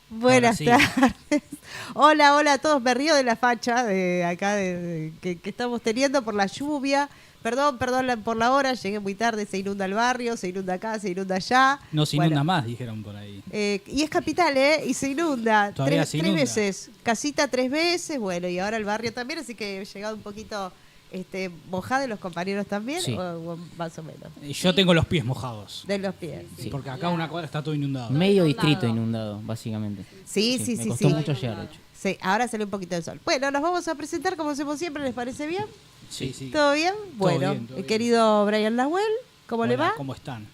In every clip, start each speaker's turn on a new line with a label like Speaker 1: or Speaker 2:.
Speaker 1: Buenas tardes. Hola, hola a todos. Me río de la facha de acá que estamos teniendo por la lluvia. Perdón por la hora, llegué muy tarde, se inunda el barrio, se inunda acá, se inunda allá.
Speaker 2: No se inunda más, dijeron por ahí.
Speaker 1: Y es capital, y se inunda.
Speaker 2: Todavía se inunda.
Speaker 1: 3 veces. Casita 3 veces, bueno, y ahora el barrio también, así que he llegado un poquito mojada, los compañeros también,
Speaker 3: Sí.
Speaker 1: o más o menos.
Speaker 2: Yo tengo los pies mojados.
Speaker 1: De los pies.
Speaker 3: Sí.
Speaker 2: Porque acá una cuadra está todo inundado.
Speaker 3: Medio distrito inundado, básicamente.
Speaker 1: Sí.
Speaker 3: Me costó mucho llegar, de hecho.
Speaker 1: Sí, ahora sale un poquito de sol. Bueno, nos vamos a presentar como hacemos siempre, ¿les parece bien?
Speaker 2: Sí.
Speaker 1: ¿Todo bien? Bueno,
Speaker 2: bien, todo bien.
Speaker 1: querido Brian Laswell, ¿cómo le
Speaker 2: Hola,
Speaker 1: va?
Speaker 2: ¿Cómo están?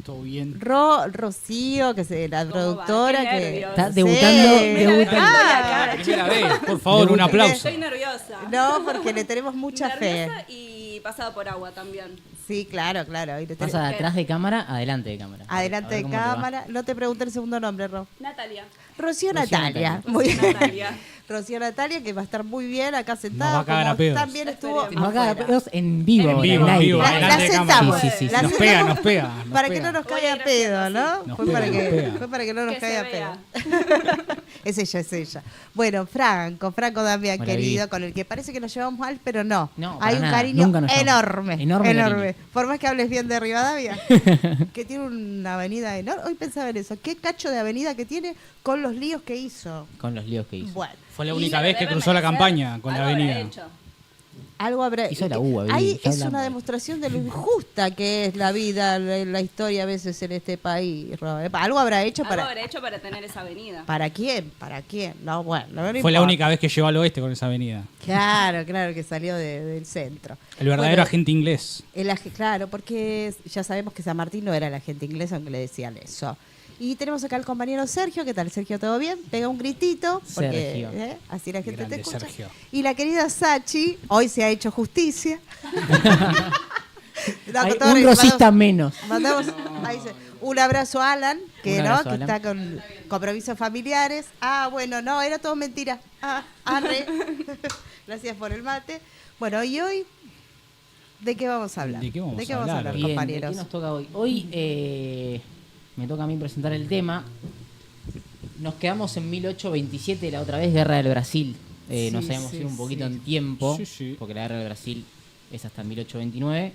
Speaker 2: ¿Todo bien?
Speaker 1: Rocío, que es la
Speaker 4: ¿Cómo
Speaker 1: productora
Speaker 4: va? Qué
Speaker 1: que
Speaker 4: nervios.
Speaker 3: Está debutando,
Speaker 1: Sí.
Speaker 3: debutando.
Speaker 1: Ah,
Speaker 2: Primera vez, por favor, un aplauso.
Speaker 4: Estoy nerviosa.
Speaker 1: no, porque le tenemos mucha fe.
Speaker 4: Nerviosa y pasada por agua también.
Speaker 1: Sí, claro. Hoy le
Speaker 3: Pasa de atrás de cámara, adelante de cámara.
Speaker 1: adelante
Speaker 3: A ver
Speaker 1: de
Speaker 3: cómo te va.
Speaker 1: cámara. No te pregunté el segundo nombre, Ro.
Speaker 4: Natalia.
Speaker 1: Rocío
Speaker 3: Natalia.
Speaker 1: Natalia. Muy bien.
Speaker 4: Natalia.
Speaker 1: Rocío Natalia, que va a estar muy bien acá sentada.
Speaker 2: Nos va a cagar a pedos.
Speaker 1: También estuvo
Speaker 4: Esperemos.
Speaker 3: Nos va a cagar
Speaker 1: afuera.
Speaker 3: pedos en vivo.
Speaker 4: En
Speaker 3: ahora,
Speaker 4: vivo,
Speaker 3: al
Speaker 2: en
Speaker 3: aire.
Speaker 2: vivo,
Speaker 1: La
Speaker 2: adelante de cámara.
Speaker 1: sentamos.
Speaker 3: Sí, sí, sí.
Speaker 1: La
Speaker 2: Nos
Speaker 1: sentamos
Speaker 2: pega. nos
Speaker 1: para
Speaker 2: pega.
Speaker 1: que no nos
Speaker 4: Voy a
Speaker 1: caiga
Speaker 4: ir
Speaker 1: pedo,
Speaker 4: haciendo
Speaker 1: ¿no?
Speaker 2: Nos
Speaker 1: Fue
Speaker 2: pega,
Speaker 1: para
Speaker 2: nos
Speaker 1: que,
Speaker 2: pega.
Speaker 1: fue para que no nos
Speaker 4: Que
Speaker 1: caiga
Speaker 4: se
Speaker 1: pedo. Es ella. Bueno, Franco Damián,
Speaker 3: Hola,
Speaker 1: querido,
Speaker 3: Vivi.
Speaker 1: con el que parece que nos llevamos mal, pero no.
Speaker 3: No,
Speaker 1: hay
Speaker 3: para
Speaker 1: un
Speaker 3: nada.
Speaker 1: cariño
Speaker 3: Nunca nos llevamos.
Speaker 1: enorme.
Speaker 3: Enorme
Speaker 1: Por más que hables bien de Rivadavia, que tiene una avenida enorme. Hoy pensaba en eso. ¿Qué cacho de avenida que tiene con los líos que hizo?
Speaker 3: Con los líos que hizo.
Speaker 1: Bueno,
Speaker 2: Fue la
Speaker 4: Y
Speaker 2: única
Speaker 4: se
Speaker 2: vez
Speaker 4: lo
Speaker 2: que
Speaker 4: debe
Speaker 2: cruzó la
Speaker 4: merecer.
Speaker 2: campaña con la
Speaker 4: Algo habrá
Speaker 2: avenida.
Speaker 4: hecho.
Speaker 1: algo habrá.
Speaker 3: Hizo la uva, Vivi,
Speaker 1: ahí
Speaker 3: ya
Speaker 1: es
Speaker 3: hablamos
Speaker 1: una
Speaker 3: de
Speaker 1: demostración de lo injusta que es la vida, la historia a veces en este país. Ro. Algo habrá hecho
Speaker 4: Algo habrá hecho para tener esa avenida.
Speaker 1: ¿Para quién? ¿Para quién? No, bueno, no
Speaker 2: Fue la
Speaker 1: importa.
Speaker 2: única vez que llegó al oeste con esa avenida.
Speaker 1: Claro, que salió del centro.
Speaker 2: El verdadero
Speaker 1: Bueno,
Speaker 2: agente inglés.
Speaker 1: claro, porque ya sabemos que San Martín no era el agente inglés, aunque le decían eso. Y tenemos acá al compañero Sergio. ¿Qué tal, Sergio? ¿Todo bien? Pega un gritito, porque
Speaker 3: Sergio.
Speaker 1: así la gente
Speaker 2: Grande,
Speaker 1: te escucha.
Speaker 2: Sergio.
Speaker 1: Y la querida Sachi, hoy se ha hecho justicia. No,
Speaker 3: Hay
Speaker 1: con todo
Speaker 3: un
Speaker 1: respeto,
Speaker 3: rosista menos.
Speaker 1: mandamos ahí dice, un abrazo a Alan, que
Speaker 3: Un
Speaker 1: no,
Speaker 3: abrazo,
Speaker 1: que
Speaker 3: Alan.
Speaker 1: está con compromisos familiares. Ah, bueno, no, era todo mentira. Arre. Gracias por el mate. Bueno, y hoy, ¿de qué vamos a hablar?
Speaker 2: ¿De qué vamos a hablar?
Speaker 3: Bien, ¿de
Speaker 1: compañeros?
Speaker 3: qué nos toca hoy? Hoy me toca a mí presentar el tema. Nos quedamos en 1827, la otra vez, Guerra del Brasil. Nos
Speaker 1: Sí,
Speaker 3: habíamos
Speaker 1: sí,
Speaker 3: ido un poquito
Speaker 1: sí.
Speaker 3: en tiempo,
Speaker 2: Sí.
Speaker 3: porque la Guerra del Brasil es hasta 1829.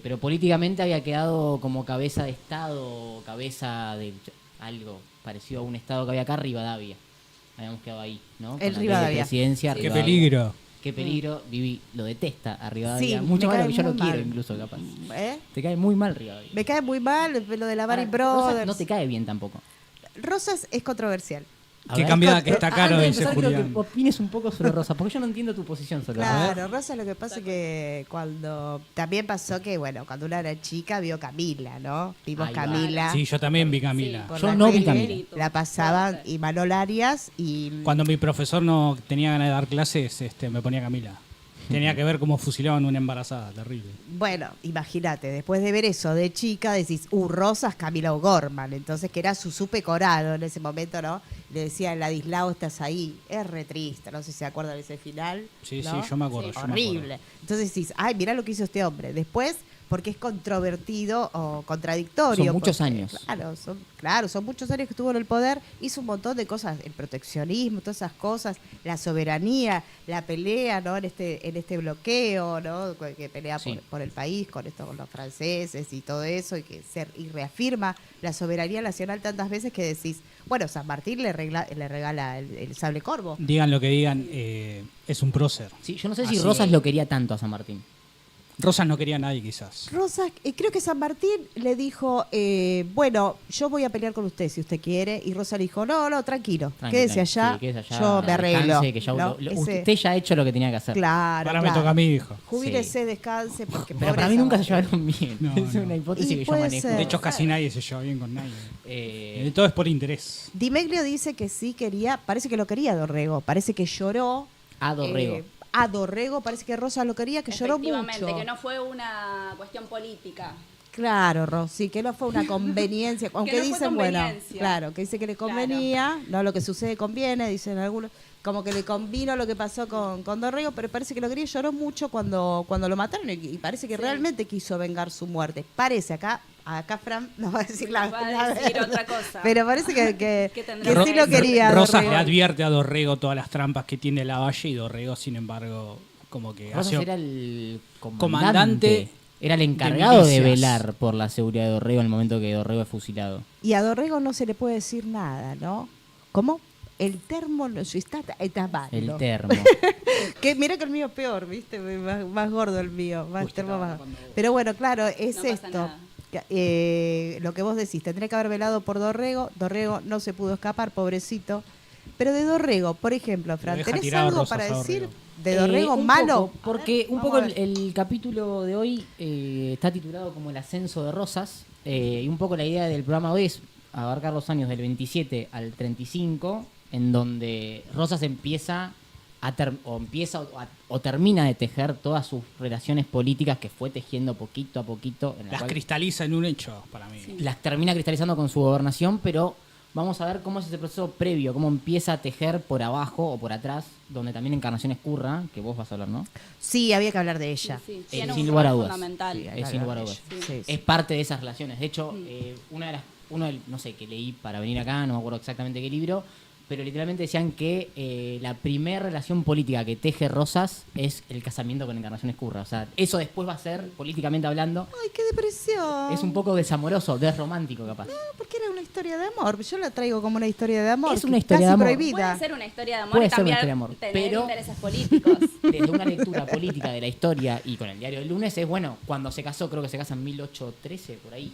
Speaker 3: Pero políticamente había quedado como cabeza de Estado, cabeza de algo parecido a un Estado que había acá, Rivadavia. Habíamos quedado ahí, ¿no? Con la ley de
Speaker 1: Rivadavia.
Speaker 3: presidencia,
Speaker 2: Qué
Speaker 3: Rivadavia.
Speaker 2: peligro.
Speaker 3: Qué peligro. Vivi lo detesta a Rivadavia.
Speaker 1: Sí,
Speaker 3: Mucho
Speaker 1: me
Speaker 3: más de
Speaker 1: cae
Speaker 3: lo que yo
Speaker 1: muy
Speaker 3: lo quiero,
Speaker 1: mal.
Speaker 3: incluso, capaz.
Speaker 1: ¿Eh?
Speaker 3: Te cae muy mal Rivadavia.
Speaker 1: Me cae muy mal lo de la Bari
Speaker 3: Ahora, Rosas
Speaker 1: Brothers.
Speaker 3: no te cae bien tampoco.
Speaker 1: Rosas es controversial.
Speaker 3: A
Speaker 2: Qué
Speaker 3: ver.
Speaker 2: cambiada que está caro,
Speaker 3: Antes de
Speaker 2: dice
Speaker 3: empezar, quiero
Speaker 2: Julián.
Speaker 3: que opines un poco sobre Rosas, porque yo no entiendo tu posición sobre Rosas.
Speaker 1: Claro, Rosa lo que pasa es que cuando también pasó que, bueno, cuando una era chica vio Camila, ¿no? Vimos
Speaker 3: Ahí va.
Speaker 1: Camila.
Speaker 2: Sí, yo también vi Camila.
Speaker 1: por
Speaker 3: Yo
Speaker 1: la
Speaker 3: no vi
Speaker 1: tele,
Speaker 3: Camila.
Speaker 1: La pasaban y Manol Arias y...
Speaker 2: Cuando mi profesor no tenía ganas de dar clases, me ponía Camila. Tenía que ver cómo fusilaban una embarazada, terrible.
Speaker 1: Bueno, imagínate, después de ver eso de chica, decís, Rosas, Camila O'Gorman. Entonces, que era su supercorado en ese momento, ¿no? Le decía, Ladislao, estás ahí. Es re triste, no sé si se acuerdan de ese final.
Speaker 2: Sí,
Speaker 1: ¿no?
Speaker 2: sí, yo me acuerdo. yo me acuerdo.
Speaker 1: Horrible. Entonces decís, ay, mirá lo que hizo este hombre. Después, porque es controvertido o contradictorio.
Speaker 3: Son muchos
Speaker 1: porque,
Speaker 3: años.
Speaker 1: Claro, son muchos años que estuvo en el poder. Hizo un montón de cosas, el proteccionismo, todas esas cosas, la soberanía, la pelea, ¿no? En este bloqueo, ¿no? Que pelea
Speaker 3: Sí.
Speaker 1: por el país, con los franceses y todo eso, y reafirma la soberanía nacional tantas veces que decís, bueno, San Martín le regala el sable corvo.
Speaker 2: Digan lo que digan, es un prócer.
Speaker 3: Sí, yo no sé si
Speaker 2: Así.
Speaker 3: Rosas lo quería tanto a San Martín.
Speaker 2: Rosas no quería a nadie, quizás.
Speaker 1: Rosas, creo que San Martín le dijo, bueno, yo voy a pelear con usted si usted quiere. Y Rosa le dijo, no, tranquilo,
Speaker 3: Tranqui,
Speaker 1: quédese
Speaker 3: tranqui.
Speaker 1: allá,
Speaker 3: Sí, quédese allá,
Speaker 1: yo me arreglo.
Speaker 3: descanse, que ya
Speaker 1: ¿no?
Speaker 3: usted ya ha hecho lo que tenía que hacer.
Speaker 1: Claro,
Speaker 2: Ahora me toca a mí, hijo.
Speaker 1: Jubílese, descanse, porque
Speaker 3: Pero para
Speaker 1: pobre
Speaker 3: mí
Speaker 1: San
Speaker 3: nunca se
Speaker 1: Martín.
Speaker 3: llevaron bien.
Speaker 2: No,
Speaker 3: es
Speaker 2: no.
Speaker 3: una hipótesis
Speaker 1: Y
Speaker 3: que yo
Speaker 1: puede
Speaker 3: manejo.
Speaker 1: ser.
Speaker 2: De hecho, casi nadie se lleva bien con nadie.
Speaker 3: Eh,
Speaker 2: Todo es por interés.
Speaker 1: Di Meglio dice que sí quería, parece que lo quería Dorrego, parece que lloró.
Speaker 3: a Dorrego.
Speaker 1: A Dorrego, parece que Rosa lo quería, que lloró
Speaker 4: Efectivamente,
Speaker 1: mucho.
Speaker 4: que no fue una cuestión política.
Speaker 1: Claro, Rosy, que no fue una conveniencia, aunque
Speaker 4: no fue
Speaker 1: dicen, bueno,
Speaker 4: conveniencia.
Speaker 1: claro, que dice que le convenía, no lo que sucede conviene, dicen algunos, como que le convino lo que pasó con Dorrego, pero parece que lo quería, lloró mucho cuando lo mataron y parece que
Speaker 4: Sí.
Speaker 1: realmente quiso vengar su muerte. Parece acá, Acá Fran nos va a decir la
Speaker 4: Va a
Speaker 1: la
Speaker 4: decir
Speaker 1: verdad.
Speaker 4: otra cosa.
Speaker 1: Pero parece que
Speaker 4: ¿Qué tendrá
Speaker 1: que sí lo quería.
Speaker 2: Rosas
Speaker 1: Dorrego.
Speaker 2: le advierte a Dorrego todas las trampas que tiene Lavalle y Dorrego, sin embargo, como que
Speaker 3: Rosas
Speaker 2: hace...
Speaker 3: era el
Speaker 2: comandante
Speaker 3: era el encargado de
Speaker 2: milicias.
Speaker 3: velar por la seguridad de Dorrego en el momento que Dorrego es fusilado.
Speaker 1: Y a Dorrego no se le puede decir nada, ¿no? ¿Cómo? El termo no se está tapando.
Speaker 3: El termo.
Speaker 1: Que mira que el mío es peor, ¿viste? Más gordo el mío, más
Speaker 2: Uy,
Speaker 1: termo
Speaker 2: te
Speaker 1: más.
Speaker 2: estaba tapando.
Speaker 1: Pero bueno, claro, es
Speaker 4: No pasa
Speaker 1: esto.
Speaker 4: nada.
Speaker 1: Lo que vos decís, tendría que haber velado por Dorrego. Dorrego no se pudo escapar, pobrecito. Pero de Dorrego, por ejemplo, Fran,
Speaker 2: deja
Speaker 1: ¿tenés
Speaker 2: tirado
Speaker 1: algo
Speaker 2: Rosas
Speaker 1: para
Speaker 2: a
Speaker 1: decir
Speaker 2: Dorrego.
Speaker 1: de Dorrego
Speaker 3: Un
Speaker 1: malo?
Speaker 3: poco, porque un
Speaker 1: Vamos
Speaker 3: poco
Speaker 1: a ver.
Speaker 3: el capítulo de hoy está titulado como El ascenso de Rosas. Y un poco la idea del programa hoy es abarcar los años del 27 al 35, en donde Rosas empieza o termina de tejer todas sus relaciones políticas que fue tejiendo poquito a poquito. En la
Speaker 2: Las
Speaker 3: cual
Speaker 2: cristaliza en un hecho, para mí.
Speaker 3: las termina cristalizando con su gobernación, pero vamos a ver cómo es ese proceso previo, cómo empieza a tejer por abajo o por atrás, donde también Encarnación Escurra, que vos vas a hablar, ¿no?
Speaker 1: Sí, había que hablar de ella.
Speaker 4: Sí,
Speaker 3: sin
Speaker 4: tiene un
Speaker 3: lugar a
Speaker 4: rol
Speaker 3: dudas.
Speaker 4: fundamental.
Speaker 1: Sí, hay que
Speaker 3: Es sin
Speaker 1: hablar
Speaker 3: lugar a
Speaker 1: de
Speaker 3: dudas.
Speaker 1: ella. Sí,
Speaker 3: Es
Speaker 1: sí.
Speaker 3: parte de esas relaciones. De hecho, no sé, que leí para venir acá, no me acuerdo exactamente qué libro, pero literalmente decían que la primera relación política que teje Rosas es el casamiento con Encarnación Escurra. O sea, eso después va a ser, políticamente hablando,
Speaker 1: Ay, qué depresión.
Speaker 3: es un poco desamoroso, desromántico capaz.
Speaker 1: Porque era una historia de amor. Yo la traigo como una historia de amor.
Speaker 3: Es una historia
Speaker 1: casi
Speaker 3: de amor.
Speaker 1: prohibida.
Speaker 4: Puede ser una historia de amor
Speaker 3: Puede
Speaker 4: y
Speaker 3: ser una
Speaker 4: cambiar,
Speaker 3: historia de amor,
Speaker 4: tener
Speaker 3: pero-
Speaker 4: intereses políticos.
Speaker 3: Desde una lectura política de la historia y con el diario del lunes es, bueno, cuando se casó, creo que se casa en 1813, por ahí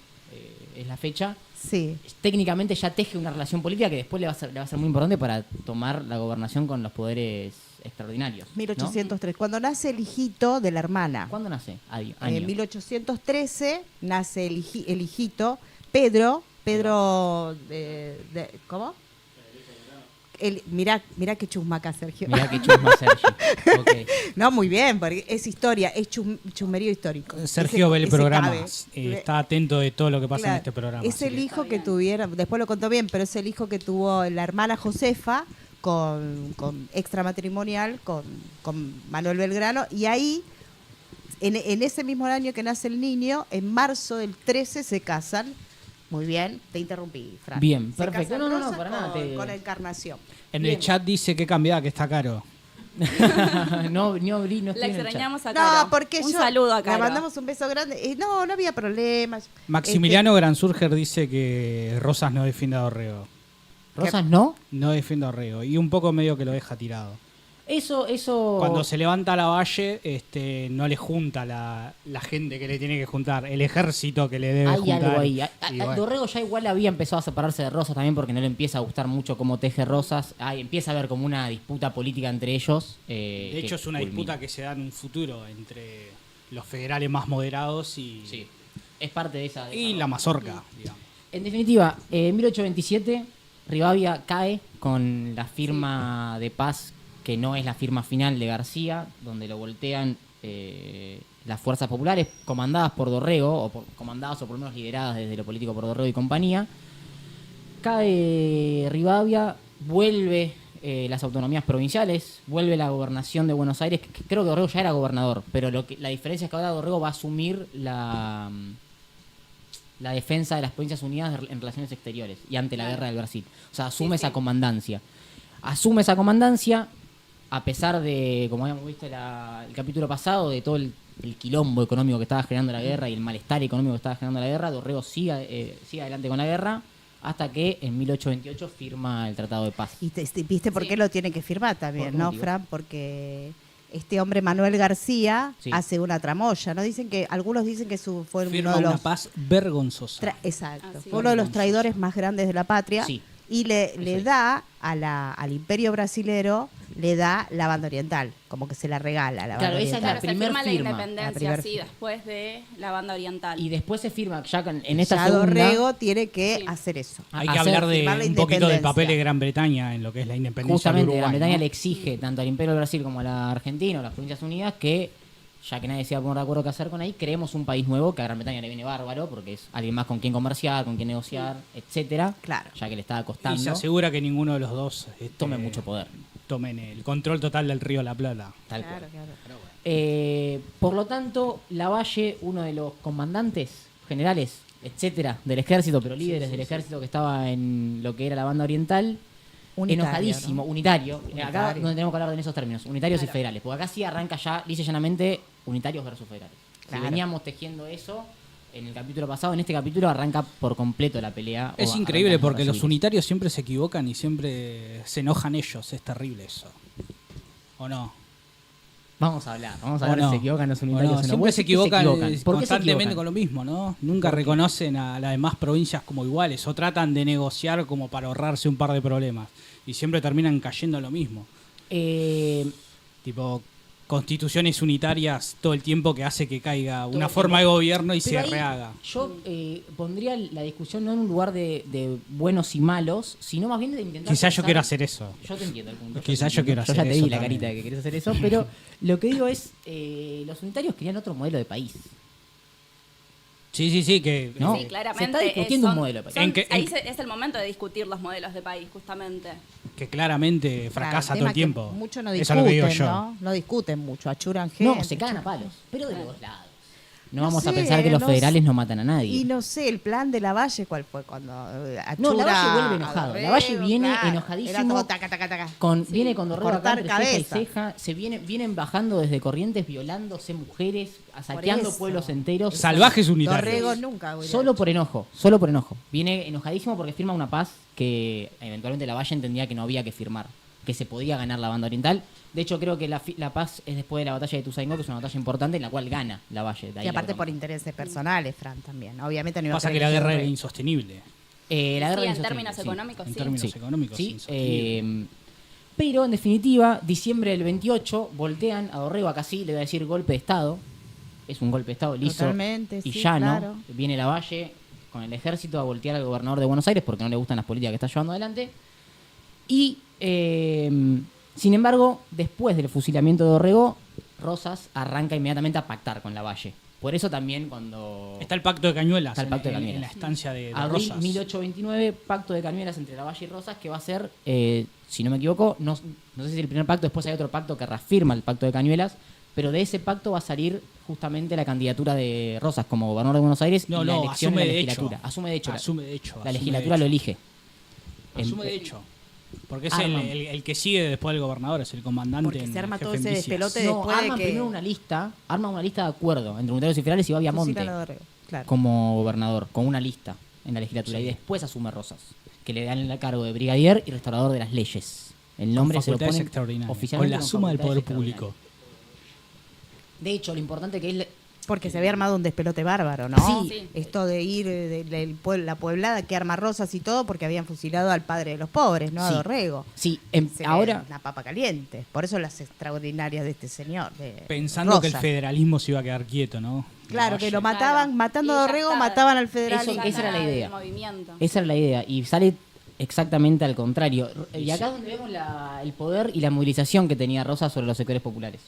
Speaker 3: es la fecha,
Speaker 1: Sí.
Speaker 3: técnicamente ya teje una relación política que después le va a ser muy importante para tomar la gobernación con los poderes extraordinarios. ¿no?
Speaker 1: 1803. Cuando nace el hijito de la hermana.
Speaker 3: ¿Cuándo nace? Año.
Speaker 1: En 1813 nace el hijito, Pedro, ¿cómo? Mirá qué chusmaca, Sergio.
Speaker 3: Mirá que chusma Sergio. Ok.
Speaker 1: No, muy bien, porque es historia, es chusmerío histórico.
Speaker 2: Sergio
Speaker 1: Ese-
Speaker 2: ve el
Speaker 1: ese
Speaker 2: programa,
Speaker 1: cabe.
Speaker 2: está atento de todo lo que pasa en
Speaker 1: Claro,
Speaker 2: este programa.
Speaker 1: Es
Speaker 2: así
Speaker 1: el
Speaker 2: que-
Speaker 1: hijo que tuvieron, después lo contó bien, pero es el hijo que tuvo la hermana Josefa con extramatrimonial con Manuel Belgrano, y ahí, en ese mismo año que nace el niño, en marzo del 13 se casan. Muy bien, te interrumpí, Fran.
Speaker 3: Bien,
Speaker 1: Se
Speaker 3: perfecto.
Speaker 1: casan
Speaker 3: No,
Speaker 1: Rosas
Speaker 3: para nada,
Speaker 1: con Encarnación.
Speaker 2: En
Speaker 3: Bien.
Speaker 2: el chat dice que cambiada, que está caro.
Speaker 3: no estoy
Speaker 4: La
Speaker 3: en el chat.
Speaker 4: extrañamos a Caro.
Speaker 1: No, porque
Speaker 4: un
Speaker 1: yo
Speaker 4: saludo a
Speaker 1: le
Speaker 4: Caro.
Speaker 1: mandamos un beso grande. No había problemas.
Speaker 2: Maximiliano Gransurger dice que Rosas no defiende a Dorrego.
Speaker 3: Rosas no.
Speaker 2: No defiende a Dorrego. Y un poco medio que lo deja tirado.
Speaker 3: Eso.
Speaker 2: Cuando se levanta la valle, no le junta la gente que le tiene que juntar, el ejército que le debe
Speaker 3: Hay
Speaker 2: juntar.
Speaker 3: algo ahí.
Speaker 2: Y bueno,
Speaker 3: Dorrego ya igual había empezado a separarse de Rosas también porque no le empieza a gustar mucho cómo teje Rosas. Empieza a haber como una disputa política entre ellos.
Speaker 2: de hecho, es una disputa que se da en un futuro entre los federales más moderados y,
Speaker 3: Sí, es parte de esa.
Speaker 2: y la mazorca, digamos.
Speaker 3: En definitiva, en 1827 Rivadavia cae con la firma de paz que no es la firma final de García, donde lo voltean las fuerzas populares comandadas por Dorrego, comandadas o por lo menos lideradas desde lo político por Dorrego y compañía. Cae Rivadavia, vuelve las autonomías provinciales, vuelve la gobernación de Buenos Aires, que creo que Dorrego ya era gobernador, pero la diferencia es que ahora Dorrego va a asumir la defensa de las Provincias Unidas en relaciones exteriores y ante la guerra del Brasil. O sea, asume esa comandancia. Asume esa comandancia, a pesar de, como habíamos visto el capítulo pasado, de todo el quilombo económico que estaba generando la guerra y el malestar económico que estaba generando la guerra, Dorrego sigue adelante con la guerra, hasta que en 1828 firma el Tratado de Paz.
Speaker 1: Y viste por qué lo tiene que firmar también,
Speaker 3: ¿Por qué
Speaker 1: ¿no,
Speaker 3: motivo?
Speaker 1: Fran? Porque este hombre Manuel García
Speaker 3: Sí.
Speaker 1: hace una tramoya, ¿no? Algunos dicen que fue
Speaker 2: Firma
Speaker 1: uno de
Speaker 2: una
Speaker 1: los
Speaker 2: paz vergonzosa.
Speaker 1: exacto,
Speaker 4: Así
Speaker 1: fue uno de los
Speaker 2: es.
Speaker 1: traidores más grandes de la patria.
Speaker 3: Sí.
Speaker 1: Y le
Speaker 3: es.
Speaker 1: da al imperio brasilero, le da la banda oriental, como que se la regala la
Speaker 3: Claro,
Speaker 1: banda
Speaker 3: esa es
Speaker 1: oriental.
Speaker 3: la
Speaker 4: Se
Speaker 3: primer
Speaker 4: firma la
Speaker 3: firma.
Speaker 4: independencia,
Speaker 1: La primer
Speaker 4: sí,
Speaker 1: firma.
Speaker 4: después de la banda oriental.
Speaker 3: Y después se firma, ya en esta
Speaker 1: Ya
Speaker 3: segunda...
Speaker 1: Dorrego tiene que
Speaker 4: Sí.
Speaker 1: hacer eso.
Speaker 2: Hay que
Speaker 3: hacer-
Speaker 2: hablar
Speaker 1: firmar la
Speaker 2: de un poquito del papel de
Speaker 1: independencia.
Speaker 2: Gran Bretaña en lo que es la independencia de
Speaker 3: Justamente,
Speaker 2: Uruguay.
Speaker 3: Gran Bretaña
Speaker 2: ¿no?
Speaker 3: le exige tanto al Imperio del Brasil como a la Argentina o las Provincias Unidas que, ya que nadie se va a poner de acuerdo qué hacer con ahí, creemos un país nuevo que a Gran Bretaña le viene bárbaro porque es alguien más con quien comerciar, con quien negociar, etcétera.
Speaker 1: Claro.
Speaker 3: Ya que le estaba
Speaker 2: Y
Speaker 3: costando.
Speaker 2: se asegura que ninguno de los dos
Speaker 3: Tome mucho poder.
Speaker 2: Tomen el control total del río La Plata.
Speaker 3: Tal
Speaker 1: Claro,
Speaker 3: cual.
Speaker 1: claro.
Speaker 3: Por lo tanto, Lavalle, uno de los comandantes generales etcétera, del ejército, pero líderes del ejército que estaba en lo que era la banda oriental,
Speaker 1: Unitario,
Speaker 3: enojadísimo,
Speaker 1: ¿no?
Speaker 3: unitario. Acá
Speaker 1: Unitario.
Speaker 3: donde tenemos que hablar en esos términos, unitarios y federales, porque acá sí arranca ya, lisa y llanamente, unitarios versus federales.
Speaker 1: Claro.
Speaker 3: Si veníamos tejiendo eso en el capítulo pasado, en este capítulo arranca por completo la pelea.
Speaker 2: Es
Speaker 3: o
Speaker 2: increíble
Speaker 3: arrancan
Speaker 2: porque los
Speaker 3: civiles.
Speaker 2: unitarios siempre se equivocan y siempre se enojan ellos. Es terrible eso. ¿O no?
Speaker 3: Vamos a hablar
Speaker 2: ¿O
Speaker 3: si
Speaker 2: no?
Speaker 3: se equivocan los
Speaker 2: ¿O
Speaker 3: unitarios.
Speaker 2: no?
Speaker 3: o no.
Speaker 2: Siempre
Speaker 3: Voy a
Speaker 2: se
Speaker 3: decir que
Speaker 2: equivocan
Speaker 3: ¿Por qué se
Speaker 2: constantemente
Speaker 3: equivocan?
Speaker 2: con lo mismo, ¿no? Nunca
Speaker 3: ¿Por qué?
Speaker 2: reconocen a las demás provincias como iguales o tratan de negociar como para ahorrarse un par de problemas. Y siempre terminan cayendo en lo mismo. Tipo, constituciones unitarias todo el tiempo que hace que caiga una
Speaker 3: el
Speaker 2: forma de
Speaker 3: tiempo.
Speaker 2: gobierno y
Speaker 3: Pero
Speaker 2: se
Speaker 3: ahí
Speaker 2: rehaga.
Speaker 3: Yo pondría la discusión no en un lugar de buenos y malos, sino más bien de intentar.
Speaker 2: Quizás yo
Speaker 3: pensar-
Speaker 2: quiero hacer eso.
Speaker 3: Yo te entiendo el punto.
Speaker 2: Quizás
Speaker 3: te
Speaker 2: yo
Speaker 3: entiendo.
Speaker 2: quiero hacer
Speaker 3: ya te
Speaker 2: eso
Speaker 3: vi la
Speaker 2: también.
Speaker 3: carita de que querés hacer eso, pero lo que digo es, los unitarios querían otro modelo de país.
Speaker 2: Sí, que...
Speaker 3: No.
Speaker 4: Sí, claramente.
Speaker 3: Se está discutiendo un modelo de país.
Speaker 4: Es el momento de discutir los modelos de país, justamente.
Speaker 2: que claramente fracasa
Speaker 1: Claro,
Speaker 2: todo el
Speaker 1: tema
Speaker 2: tiempo.
Speaker 1: que mucho no
Speaker 2: Eso es lo que digo
Speaker 1: discuten,
Speaker 2: yo.
Speaker 1: ¿no? No discuten mucho, achuran gente.
Speaker 3: No, se cagan a palos, pero de los dos lados. No vamos a
Speaker 1: sé,
Speaker 3: pensar que los
Speaker 1: no
Speaker 3: federales
Speaker 1: sé.
Speaker 3: no matan a nadie.
Speaker 1: Y no sé, el plan de Lavalle, ¿cuál fue? Cuando
Speaker 3: No,
Speaker 1: achura
Speaker 3: Lavalle vuelve
Speaker 1: a
Speaker 3: enojado.
Speaker 1: Dorrego,
Speaker 3: Lavalle viene
Speaker 1: claro,
Speaker 3: enojadísimo.
Speaker 1: Era todo taca, taca, taca.
Speaker 3: Viene con Dorrego acá
Speaker 1: cortar
Speaker 3: entre ceja y
Speaker 1: cabeza.
Speaker 3: ceja. Vienen bajando desde Corrientes, violándose mujeres, saqueando
Speaker 1: eso.
Speaker 3: pueblos enteros.
Speaker 2: Salvajes unitarios.
Speaker 1: Dorrego nunca, güey.
Speaker 3: Solo por enojo, solo por enojo. Viene enojadísimo porque firma una paz que eventualmente Lavalle entendía que no había que firmar, que se podía ganar la banda oriental. De hecho, creo que la paz es después de la batalla de Ituzaingó, que es una batalla importante en la cual gana Lavalle. De ahí
Speaker 1: Y
Speaker 3: la
Speaker 1: aparte
Speaker 3: bronca.
Speaker 1: por intereses personales, Fran, también. Obviamente no iba
Speaker 2: Pasa
Speaker 1: a
Speaker 2: que
Speaker 1: querer
Speaker 2: la guerra era
Speaker 1: Dorrego.
Speaker 2: insostenible.
Speaker 3: La guerra
Speaker 4: Sí,
Speaker 3: era
Speaker 4: en
Speaker 3: insostenible,
Speaker 4: términos
Speaker 3: sí.
Speaker 4: económicos,
Speaker 2: En
Speaker 4: sí.
Speaker 2: términos
Speaker 3: Sí,
Speaker 2: económicos,
Speaker 3: sí,
Speaker 2: insostenible.
Speaker 3: pero en definitiva, diciembre del 28, voltean a Dorrego, acá sí le voy a decir golpe de Estado. Es un golpe de Estado liso
Speaker 1: Totalmente,
Speaker 3: y
Speaker 1: sí,
Speaker 3: llano.
Speaker 1: claro.
Speaker 3: Viene Lavalle con el ejército a voltear al gobernador de Buenos Aires porque no le gustan las políticas que está llevando adelante. Y, sin embargo, después del fusilamiento de Dorrego, Rosas arranca inmediatamente a pactar con Lavalle. Por eso también cuando...
Speaker 2: Está el pacto de Cañuelas,
Speaker 3: Está el pacto de
Speaker 2: en
Speaker 3: Cañuelas.
Speaker 2: la estancia de
Speaker 3: Abril
Speaker 2: Rosas.
Speaker 3: 1829, pacto de Cañuelas entre Lavalle y Rosas, que va a ser, si no me equivoco, no sé si el primer pacto, después hay otro pacto que reafirma el pacto de Cañuelas, pero de ese pacto va a salir justamente la candidatura de Rosas como gobernador de Buenos Aires y la elección
Speaker 2: asume
Speaker 3: de la
Speaker 2: de hecho.
Speaker 3: legislatura. Asume de hecho.
Speaker 2: Asume de hecho.
Speaker 3: La
Speaker 2: asume
Speaker 3: legislatura
Speaker 2: de
Speaker 3: lo
Speaker 2: hecho.
Speaker 3: elige.
Speaker 2: Asume de hecho. Porque es
Speaker 3: Arman.
Speaker 2: el que sigue después del gobernador, es el comandante.
Speaker 1: Porque se arma
Speaker 2: jefe
Speaker 1: todo
Speaker 2: en
Speaker 1: ese
Speaker 2: Vicias.
Speaker 1: despelote
Speaker 3: No,
Speaker 1: después de
Speaker 3: arman
Speaker 1: que...
Speaker 3: primero una lista de acuerdo entre unitarios y federales y va Viamonte
Speaker 1: fusilan a Dorrego, claro.
Speaker 3: como gobernador, con una lista en la legislatura.
Speaker 2: Sí.
Speaker 3: Y después asume Rosas, que le dan el cargo de brigadier y restaurador de las leyes. El nombre se lo
Speaker 2: Facultades
Speaker 3: ponen
Speaker 2: extraordinarias. Con
Speaker 3: oficialmente
Speaker 2: la suma del poder
Speaker 3: facultades
Speaker 2: público.
Speaker 3: extraordinarias. De hecho, lo importante que es...
Speaker 1: Porque se había armado un despelote bárbaro, ¿no?
Speaker 3: Sí.
Speaker 1: Esto de ir la pueblada que arma Rosas y todo, porque habían fusilado al padre de los pobres, ¿no? A
Speaker 3: Sí.
Speaker 1: Dorrego.
Speaker 3: Sí, ahora...
Speaker 1: La papa caliente. Por eso las extraordinarias de este señor.
Speaker 2: Pensando que el
Speaker 1: Rosas.
Speaker 2: federalismo se iba a quedar quieto, ¿no?
Speaker 1: Claro, que lo
Speaker 2: Lavalle.
Speaker 1: mataban,
Speaker 4: Claro.
Speaker 1: matando
Speaker 4: Y
Speaker 1: a
Speaker 4: ya
Speaker 1: Dorrego,
Speaker 4: está.
Speaker 1: mataban al federalismo.
Speaker 3: Eso- esa era la idea.
Speaker 4: El movimiento.
Speaker 3: Esa era la idea. Y sale exactamente al contrario. Y acá es donde vemos el poder y la movilización que tenía Rosas sobre los sectores populares.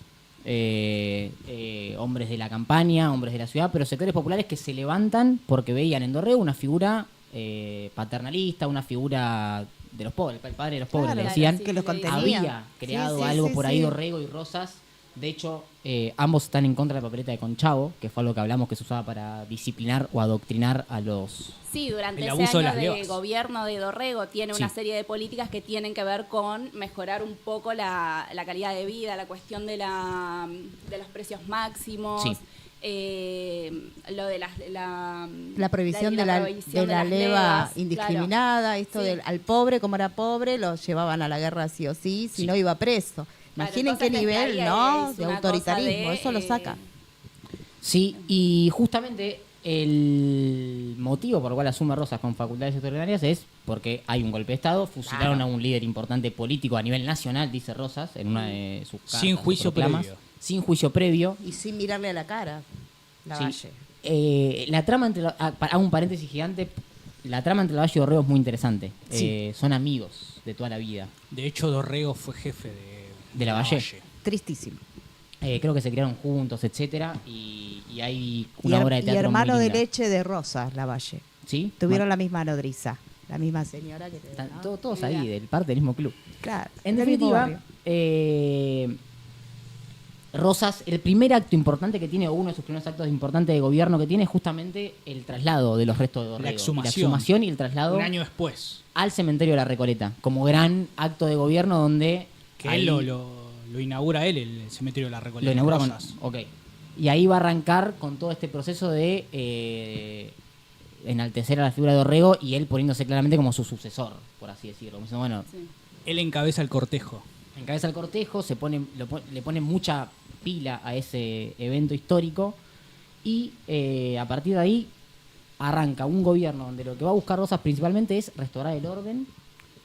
Speaker 3: Hombres de la campaña, hombres de la ciudad, pero sectores populares que se levantan porque veían en Dorrego una figura paternalista, una figura de los pobres, el padre de los pobres,
Speaker 1: Claro,
Speaker 3: le decían.
Speaker 4: sí,
Speaker 1: que los
Speaker 4: sí.
Speaker 1: contenía.
Speaker 3: Había creado
Speaker 1: Sí, sí,
Speaker 3: algo
Speaker 1: sí,
Speaker 3: por ahí
Speaker 1: sí.
Speaker 3: Dorrego y Rosas. De hecho, ambos están en contra de la papeleta de Conchavo, que fue algo que hablamos que se usaba para disciplinar o adoctrinar a los...
Speaker 4: Sí, durante
Speaker 2: El
Speaker 4: ese
Speaker 2: abuso de
Speaker 4: año
Speaker 2: las
Speaker 4: de
Speaker 2: levas.
Speaker 4: gobierno de Dorrego tiene
Speaker 3: Sí.
Speaker 4: una serie de políticas que tienen que ver con mejorar un poco la calidad de vida, la cuestión de los precios máximos,
Speaker 3: Sí.
Speaker 4: lo de
Speaker 1: La prohibición de
Speaker 4: prohibición
Speaker 1: la
Speaker 4: las
Speaker 1: leva
Speaker 4: levas,
Speaker 1: indiscriminada, esto
Speaker 4: Sí.
Speaker 1: al pobre, como era pobre, lo llevaban a la guerra sí o sí, si
Speaker 3: Sí.
Speaker 1: no iba preso.
Speaker 4: Claro,
Speaker 1: Imaginen
Speaker 4: entonces
Speaker 1: qué nivel,
Speaker 4: desde ahí
Speaker 1: ¿no?
Speaker 4: es
Speaker 1: De
Speaker 4: una
Speaker 1: autoritarismo,
Speaker 4: cosa de,
Speaker 1: eso lo saca.
Speaker 3: Sí, y justamente el motivo por el cual asume Rosas con facultades extraordinarias es porque hay un golpe de Estado, fusilaron a un líder importante político a nivel nacional, dice Rosas, en una de sus cartas.
Speaker 2: Sin
Speaker 3: y
Speaker 2: juicio
Speaker 3: proclamas.
Speaker 2: previo.
Speaker 3: Sin juicio previo.
Speaker 1: Y sin mirarle a la cara, Lavalle.
Speaker 3: Sí. La trama entre... hago un paréntesis gigante. La trama entre Lavalle y Dorrego es muy interesante.
Speaker 1: Sí.
Speaker 3: Son amigos de toda la vida.
Speaker 2: De hecho, Dorrego fue jefe
Speaker 3: ¿De Lavalle?
Speaker 1: Tristísimo.
Speaker 3: Creo que se criaron juntos, etcétera, y hay
Speaker 1: Y,
Speaker 3: una obra de
Speaker 1: y
Speaker 3: teatro
Speaker 1: hermano
Speaker 3: muy
Speaker 1: de
Speaker 3: linda.
Speaker 1: leche de Rosas, Lavalle.
Speaker 3: ¿Sí?
Speaker 1: Tuvieron la misma nodriza, la misma señora que te
Speaker 3: Están
Speaker 1: ¿no?
Speaker 3: todos ahí, del parte del mismo club.
Speaker 1: Claro.
Speaker 3: En
Speaker 1: del mismo
Speaker 3: definitiva,
Speaker 1: barrio.
Speaker 3: Rosas, el primer acto importante que tiene, o uno de sus primeros actos importantes de gobierno que tiene, es justamente el traslado de los restos de Dorrego.
Speaker 2: La
Speaker 3: La
Speaker 2: exhumación.
Speaker 3: exhumación y el traslado
Speaker 2: Un año después.
Speaker 3: al cementerio de la Recoleta, como gran acto de gobierno donde...
Speaker 2: Que
Speaker 3: ahí
Speaker 2: él lo inaugura él, el cementerio de la Recoleta.
Speaker 3: lo inaugura con...
Speaker 2: Rosas.
Speaker 3: Ok. Y ahí va a arrancar con todo este proceso de enaltecer a la figura de Dorrego y él poniéndose claramente como su sucesor, por así decirlo. Como diciendo, bueno,
Speaker 4: Sí.
Speaker 2: Él encabeza el cortejo.
Speaker 3: encabeza el cortejo, le pone mucha pila a ese evento histórico y a partir de ahí arranca un gobierno donde lo que va a buscar Rosas principalmente es restaurar el orden,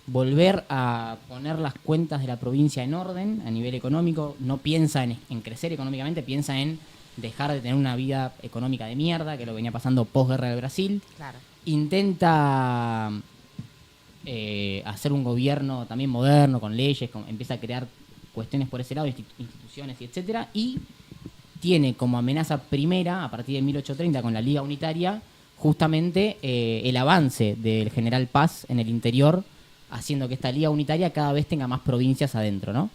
Speaker 3: volver a poner las cuentas de la provincia en orden a nivel económico. No piensa en crecer económicamente, piensa en dejar de tener una vida económica de mierda, que lo venía pasando posguerra del Brasil.
Speaker 1: Claro.
Speaker 3: Intenta hacer un gobierno también moderno, con leyes, empieza a crear cuestiones por ese lado, instituciones y etcétera, y tiene como amenaza primera, a partir de 1830, con la Liga Unitaria, justamente el avance del general Paz en el interior, haciendo que esta Liga Unitaria cada vez tenga más provincias adentro, ¿no?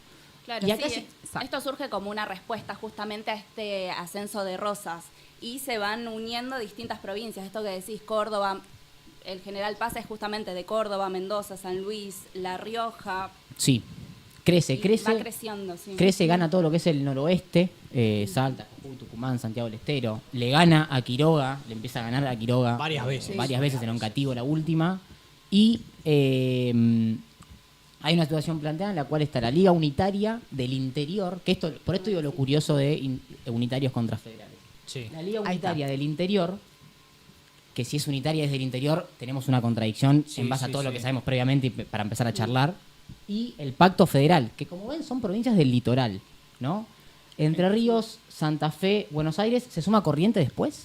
Speaker 4: Claro,
Speaker 3: Y acá
Speaker 4: sí,
Speaker 3: sí-
Speaker 4: esto surge como una respuesta justamente a este ascenso de Rosas y se van uniendo distintas provincias. Esto que decís, Córdoba, el general Paz es justamente de Córdoba, Mendoza, San Luis, La Rioja.
Speaker 3: Sí,
Speaker 4: y
Speaker 3: crece,
Speaker 4: Va creciendo, sí.
Speaker 3: crece, gana todo lo que es el noroeste, Salta, Jujuy, Tucumán, Santiago del Estero, le gana a Quiroga, le empieza a ganar a Quiroga
Speaker 2: Varias veces.
Speaker 3: varias veces en Oncativo la última, y hay una situación planteada en la cual está la Liga Unitaria del Interior, que por esto digo lo curioso de unitarios contra federales.
Speaker 2: Sí.
Speaker 3: La Liga
Speaker 1: Ahí está.
Speaker 3: Unitaria del Interior, que si es unitaria desde el interior, tenemos una contradicción
Speaker 2: Sí,
Speaker 3: en base a
Speaker 2: sí,
Speaker 3: todo lo
Speaker 2: sí.
Speaker 3: que sabemos previamente y para empezar a charlar. Y el Pacto Federal, que como ven son provincias del litoral, ¿no? Entre Ríos, Santa Fe, Buenos Aires, ¿se suma Corrientes después?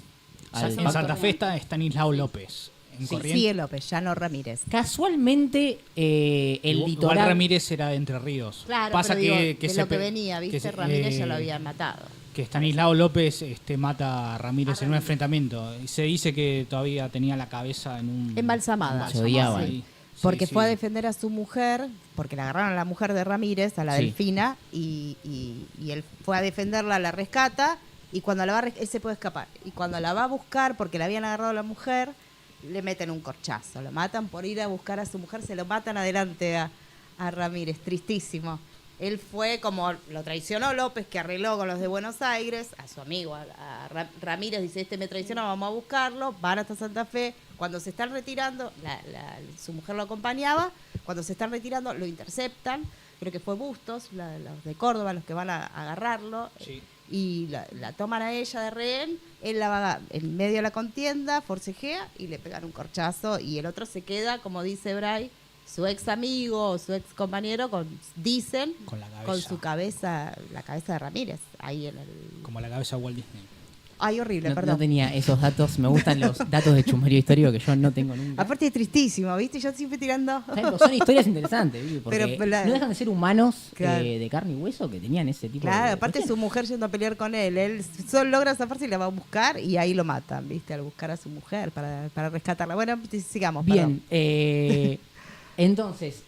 Speaker 3: Al
Speaker 2: En
Speaker 3: Pacto-
Speaker 2: Santa Fe está Estanislao López. En
Speaker 3: Sí,
Speaker 2: Corrientes.
Speaker 1: Sí, López, ya no Ramírez.
Speaker 3: Casualmente, el
Speaker 2: Igual
Speaker 3: litoral...
Speaker 2: Ramírez era de Entre Ríos.
Speaker 1: Claro,
Speaker 2: Pasa
Speaker 1: pero digo,
Speaker 2: que
Speaker 1: de
Speaker 2: se
Speaker 1: lo que
Speaker 2: pe-
Speaker 1: venía, ¿viste?
Speaker 2: que se-
Speaker 1: Ramírez ya lo habían matado.
Speaker 2: Que Estanislao López mata a Ramírez en un enfrentamiento. Y se dice que todavía tenía la cabeza en un...
Speaker 1: Embalsamada.
Speaker 3: Se odiaban.
Speaker 2: Sí,
Speaker 1: Porque
Speaker 2: sí,
Speaker 1: fue a
Speaker 2: sí.
Speaker 1: defender a su mujer, porque le agarraron a la mujer de Ramírez, a la
Speaker 3: Sí.
Speaker 1: Delfina, y él fue a defenderla, la rescata, y cuando la va él se puede escapar. Y cuando la va a buscar, porque le habían agarrado a la mujer, le meten un corchazo, lo matan por ir a buscar a su mujer, se lo matan adelante a Ramírez, tristísimo. Él fue como, lo traicionó López, que arregló con los de Buenos Aires, a su amigo, a Ramírez, dice, este me traiciona, vamos a buscarlo, van hasta Santa Fe, cuando se están retirando, su mujer lo acompañaba, cuando se están retirando lo interceptan, creo que fue Bustos, los de Córdoba, los que van a agarrarlo,
Speaker 2: Sí.
Speaker 1: y la toman a ella de rehén, él la va en medio de la contienda, forcejea y le pegan un corchazo, y el otro se queda, como dice Bray, su ex amigo o su ex compañero, dicen,
Speaker 2: Con la cabeza.
Speaker 1: con su cabeza, la cabeza de Ramírez, ahí en el...
Speaker 2: Como la cabeza de Walt Disney.
Speaker 1: Ay, horrible,
Speaker 3: No,
Speaker 1: perdón.
Speaker 3: no tenía esos datos, me gustan los datos de chumario histórico que yo no tengo nunca.
Speaker 1: Aparte es tristísimo, ¿viste? Yo siempre tirando...
Speaker 3: ¿Sabes? Son historias interesantes, ¿viste? Porque
Speaker 1: Pero la-
Speaker 3: no dejan de ser humanos
Speaker 1: Claro.
Speaker 3: de carne y hueso que tenían ese tipo
Speaker 1: Claro,
Speaker 3: de...
Speaker 1: aparte su mujer yendo a pelear con él solo logra zafarse y la va a buscar y ahí lo matan, ¿viste? Al buscar a su mujer para rescatarla. Bueno, sigamos,
Speaker 3: Bien, entonces,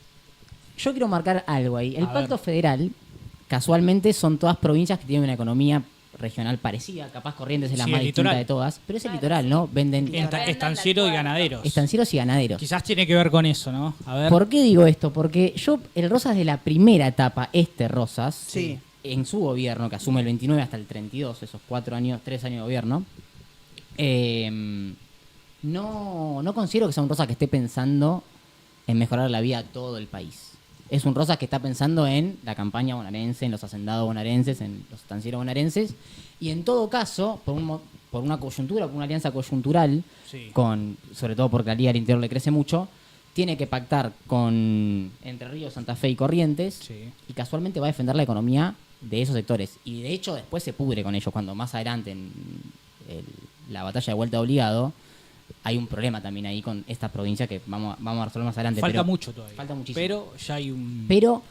Speaker 3: yo quiero marcar algo ahí. El
Speaker 2: A
Speaker 3: Pacto
Speaker 2: ver.
Speaker 3: Federal, casualmente, son todas provincias que tienen una economía regional parecida. Capaz Corrientes es la
Speaker 2: Sí,
Speaker 3: más
Speaker 2: el
Speaker 3: distinta
Speaker 2: litoral.
Speaker 3: de todas, pero es el
Speaker 4: Claro,
Speaker 3: litoral,
Speaker 4: sí.
Speaker 3: ¿no? Venden
Speaker 2: Estanciero y ganaderos.
Speaker 3: estancieros y ganaderos.
Speaker 2: Quizás tiene que ver con eso, ¿no? A ver.
Speaker 3: ¿Por qué digo esto? Porque el Rosas de la primera etapa, Rosas,
Speaker 1: Sí.
Speaker 3: en su gobierno, que asume el 29 hasta el 32, esos 3 años de gobierno, no considero que sea un Rosas que esté pensando en mejorar la vida a todo el país. Es un Rosas que está pensando en la campaña bonaerense, en los hacendados bonaerenses, en los estancieros bonaerenses, y en todo caso, por una coyuntura, por una alianza coyuntural,
Speaker 2: Sí.
Speaker 3: sobre todo porque la Liga del Interior le crece mucho, tiene que pactar con Entre Ríos, Santa Fe y Corrientes,
Speaker 2: Sí.
Speaker 3: y casualmente va a defender la economía de esos sectores. Y de hecho después se pudre con ellos, cuando más adelante en la batalla de Vuelta de Obligado, hay un problema también ahí con esta provincia que vamos a resolver más adelante.
Speaker 2: Falta
Speaker 3: pero-
Speaker 2: mucho todavía.
Speaker 3: Falta muchísimo.
Speaker 2: Pero ya hay un...
Speaker 3: Pero